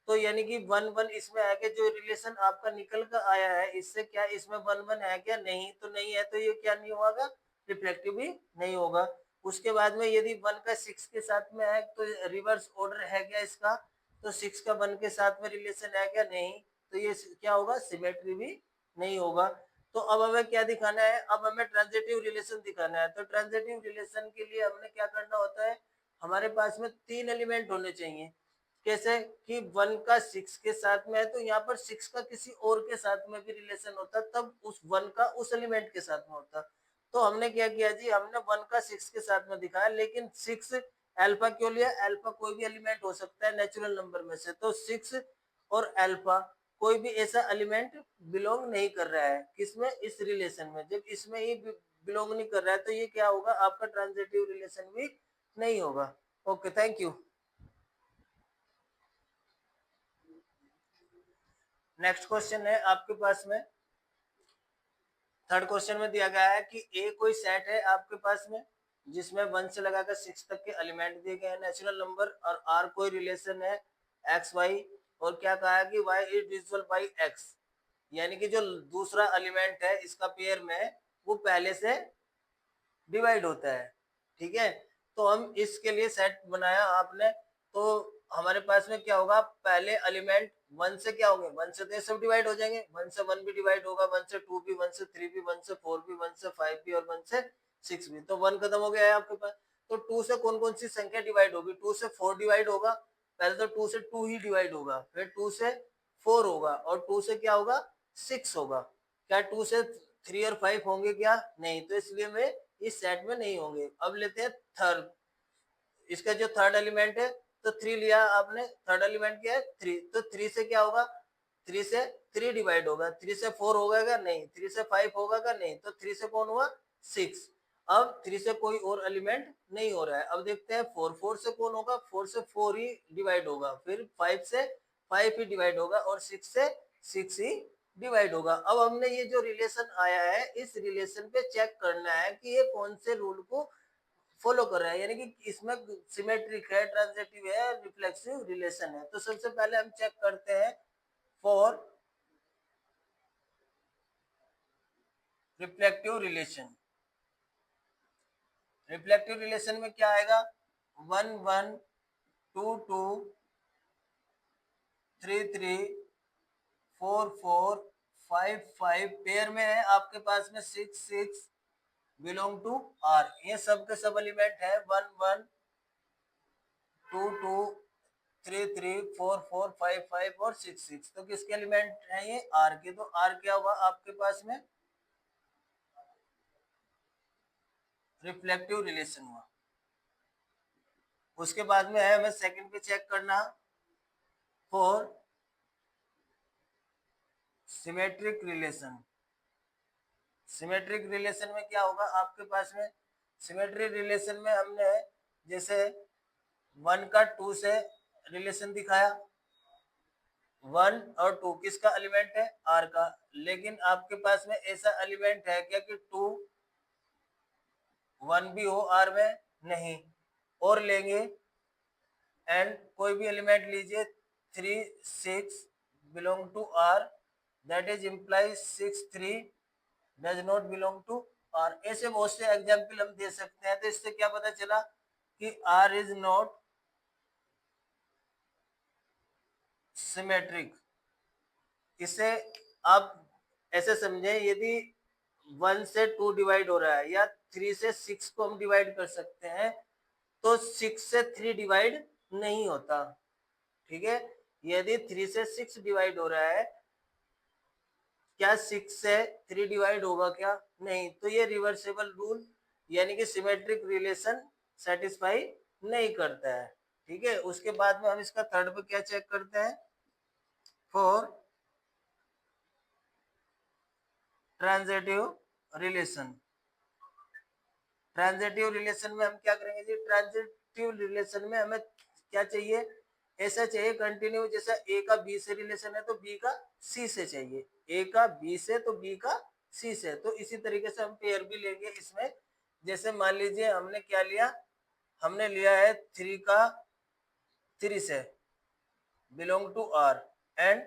तो यानी कि 1 1 इसमें है कि जो रिलेशन आपका निकल कर आया है इससे क्या इसमें 1 1 है क्या, नहीं तो नहीं है, तो ये क्या नहीं होगा, रिफ्लेक्टिव भी नहीं होगा। उसके बाद में यदि 1 का 6 के साथ में है तो रिवर्स ऑर्डर है क्या इसका, तो 6 का 1 के साथ में रिलेशन है क्या, नहीं, तो ये क्या होगा, सिमेट्री भी नहीं होगा। तो अब हमें क्या दिखाना है, अब हमें ट्रांजिटिव रिलेशन दिखाना है। तो ट्रांजिटिव रिलेशन के लिए हमने क्या करना होता है, हमारे पास में 3 एलिमेंट होने चाहिए। कैसे कि 1 का 6 के साथ में है तो यहाँ पर 6 का किसी और के साथ में भी रिलेशन होता, तब उस 1 का उस एलिमेंट के साथ में होता। तो हमने क्या किया जी, हमने 1 का 6 के साथ में दिखाया, लेकिन 6 अल्फा क्यों लिया, अल्फा कोई भी एलिमेंट हो सकता है नेचुरल नंबर में से। तो 6 और अल्फा कोई भी ऐसा एलिमेंट बिलोंग नहीं कर रहा है किसमें, इस रिलेशन में। जब इसमें ही बिलोंग नहीं कर रहा है तो ये क्या होगा, आपका ट्रांजिटिव रिलेशन भी नहीं होगा। Okay, thank you. Next question है आपके पास में, थर्ड क्वेश्चन में दिया गया है कि ए कोई सेट है आपके पास में जिसमें 1 से लगाकर 6 तक के एलिमेंट दिए गए हैं, नेचुरल नंबर, और आर कोई रिलेशन है एक्स वाई, और क्या कहा है कि Y is divisible by X, यानी कि जो दूसरा एलिमेंट है इसका पेयर में वो पहले से डिवाइड होता है। ठीक है, तो हम इसके लिए सेट बनाया आपने। तो हमारे पास में क्या होगा, पहले एलिमेंट 1 से क्या होंगे, 1 से तो ये सब डिवाइड हो जाएंगे, 1 से 1 भी डिवाइड होगा, 1 से 2 भी, 1 से 3 भी, 1 से 4 भी, 1 से 5 भी, और 1 से 6 भी। तो 1 खत्म हो गया है आपके पास। तो 2 से कौन कौन सी संख्या डिवाइड होगी, 2 से 4 डिवाइड होगा, पहले तो 2 से 2 ही डिवाइड होगा, फिर 2 से 4 होगा, और 2 से क्या होगा, 6 होगा। क्या 2 से 3 और 5 होंगे क्या, नहीं, तो इसलिए मैं इस सेट में नहीं होंगे। अब लेते हैं थर्ड, इसका जो थर्ड एलिमेंट है, तो 3 लिया आपने, थर्ड एलिमेंट क्या है 3, तो 3 से क्या होगा, 3 से 3 डिवाइड होगा, 3 से 4 होगा क्या, नहीं, 3 से 5 होगा क्या, नहीं, तो 3 से कौन हुआ, 6। अब 3 से कोई और एलिमेंट नहीं हो रहा है। अब देखते हैं 4, 4 से कौन होगा, 4 से 4 ही डिवाइड होगा, फिर 5 से 5 ही डिवाइड होगा, और 6 से 6 ही डिवाइड होगा। अब हमने ये जो रिलेशन आया है इस रिलेशन पे चेक करना है कि ये कौन से रूल को फॉलो कर रहा है, यानी कि इसमें सिमेट्रिक है, ट्रांजिटिव है, रिफ्लेक्सिव रिलेशन है। तो सबसे पहले हम चेक करते हैं for reflective relation. Reflective relation में क्या आएगा, 1 1 2 2 3 3 4 4 5 5 पेयर में है आपके पास में 6 6 बिलोंग टू आर। ये सब के सब एलिमेंट है 1 1 2 2 3 3 4 4 5 5 और 6 6। तो किसके एलिमेंट है ये? आर के। तो आर क्या हुआ आपके पास में? रिफ्लेक्टिव रिलेशन हुआ। उसके बाद में है हमें सेकंड पे चेक करना for symmetric relation. Symmetric relation में क्या होगा आपके पास में? सिमेट्रिक रिलेशन में हमने जैसे 1 का 2 से रिलेशन दिखाया, 1 और 2 किसका एलिमेंट है? आर का। लेकिन आपके पास में ऐसा एलिमेंट है क्या कि 2 1 भी हो आर में? नहीं। और लेंगे एंड कोई भी एलिमेंट लीजिए 3 6 belong to R, that is imply 6 3 does not belong to R. ऐसे बहुत से एग्जाम्पल हम दे सकते हैं। तो इससे क्या पता चला कि आर इज नॉट सिमेट्रिक। इसे आप ऐसे समझे, यदि 1 से 2 डिवाइड हो रहा है या 3 से 6 को हम डिवाइड कर सकते हैं, तो 6 से 3 डिवाइड नहीं होता। ठीक है, यदि 3 से 6 डिवाइड हो रहा है, क्या 6 से 3 डिवाइड होगा क्या? नहीं। तो ये रिवर्सेबल रूल यानी कि सिमेट्रिक रिलेशन सेटिस्फाई नहीं करता है। ठीक है, उसके बाद में हम इसका थर्ड पे क्या चेक करते हैं? For transitive relation. Transitive relation में हम क्या करेंगे जी? ट्रांजिटिव रिलेशन में हमें क्या चाहिए? ऐसा चाहिए कंटिन्यू, जैसा ए का बी से रिलेशन है तो बी का सी से चाहिए, ए का बी से तो बी का सी से। तो इसी तरीके से हम पेयर भी लेंगे इसमें। जैसे मान लीजिए हमने क्या लिया? हमने लिया है 3 का 3 से बिलोंग टू आर, एंड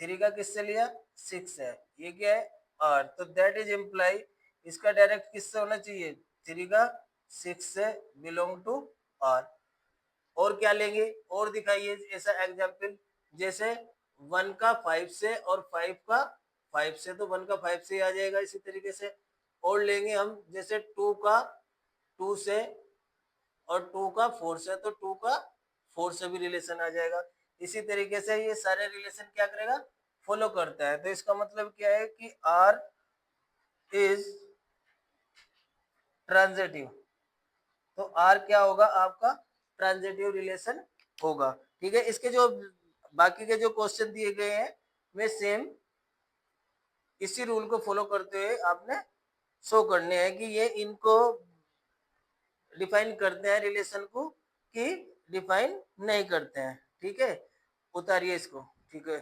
3 का किससे लिया? 6 है। ये क्या है? आर। तो दैट इज इम्प्लाई इसका डायरेक्ट किससे होना चाहिए? 3 का 6 से बिलोंग टू आर। और क्या लेंगे? और दिखाइए ऐसा एग्जाम्पल, जैसे 1 का 5 से और 5 का 5 से, तो 1 का 5 से आ जाएगा इसी तरीके से। और लेंगे हम जैसे 2 का 2 से और 2 का 4 से, तो 2 का 4 से भी रिलेशन आ जाएगा। इसी तरीके से ये सारे रिलेशन क्या करेगा? फॉलो करता है। तो इसका मतलब क्या है कि आर इज ट्रांजिटिव। तो आर क्या होगा आपका? ट्रांजिटिव रिलेशन होगा। ठीक है, इसके जो बाकी के जो क्वेश्चन दिए गए हैं वे सेम इसी रूल को फॉलो करते हुए आपने शो करने हैं कि ये इनको डिफाइन करते हैं रिलेशन को कि डिफाइन नहीं करते हैं। ठीक है, उतारिए इसको। ठीक है।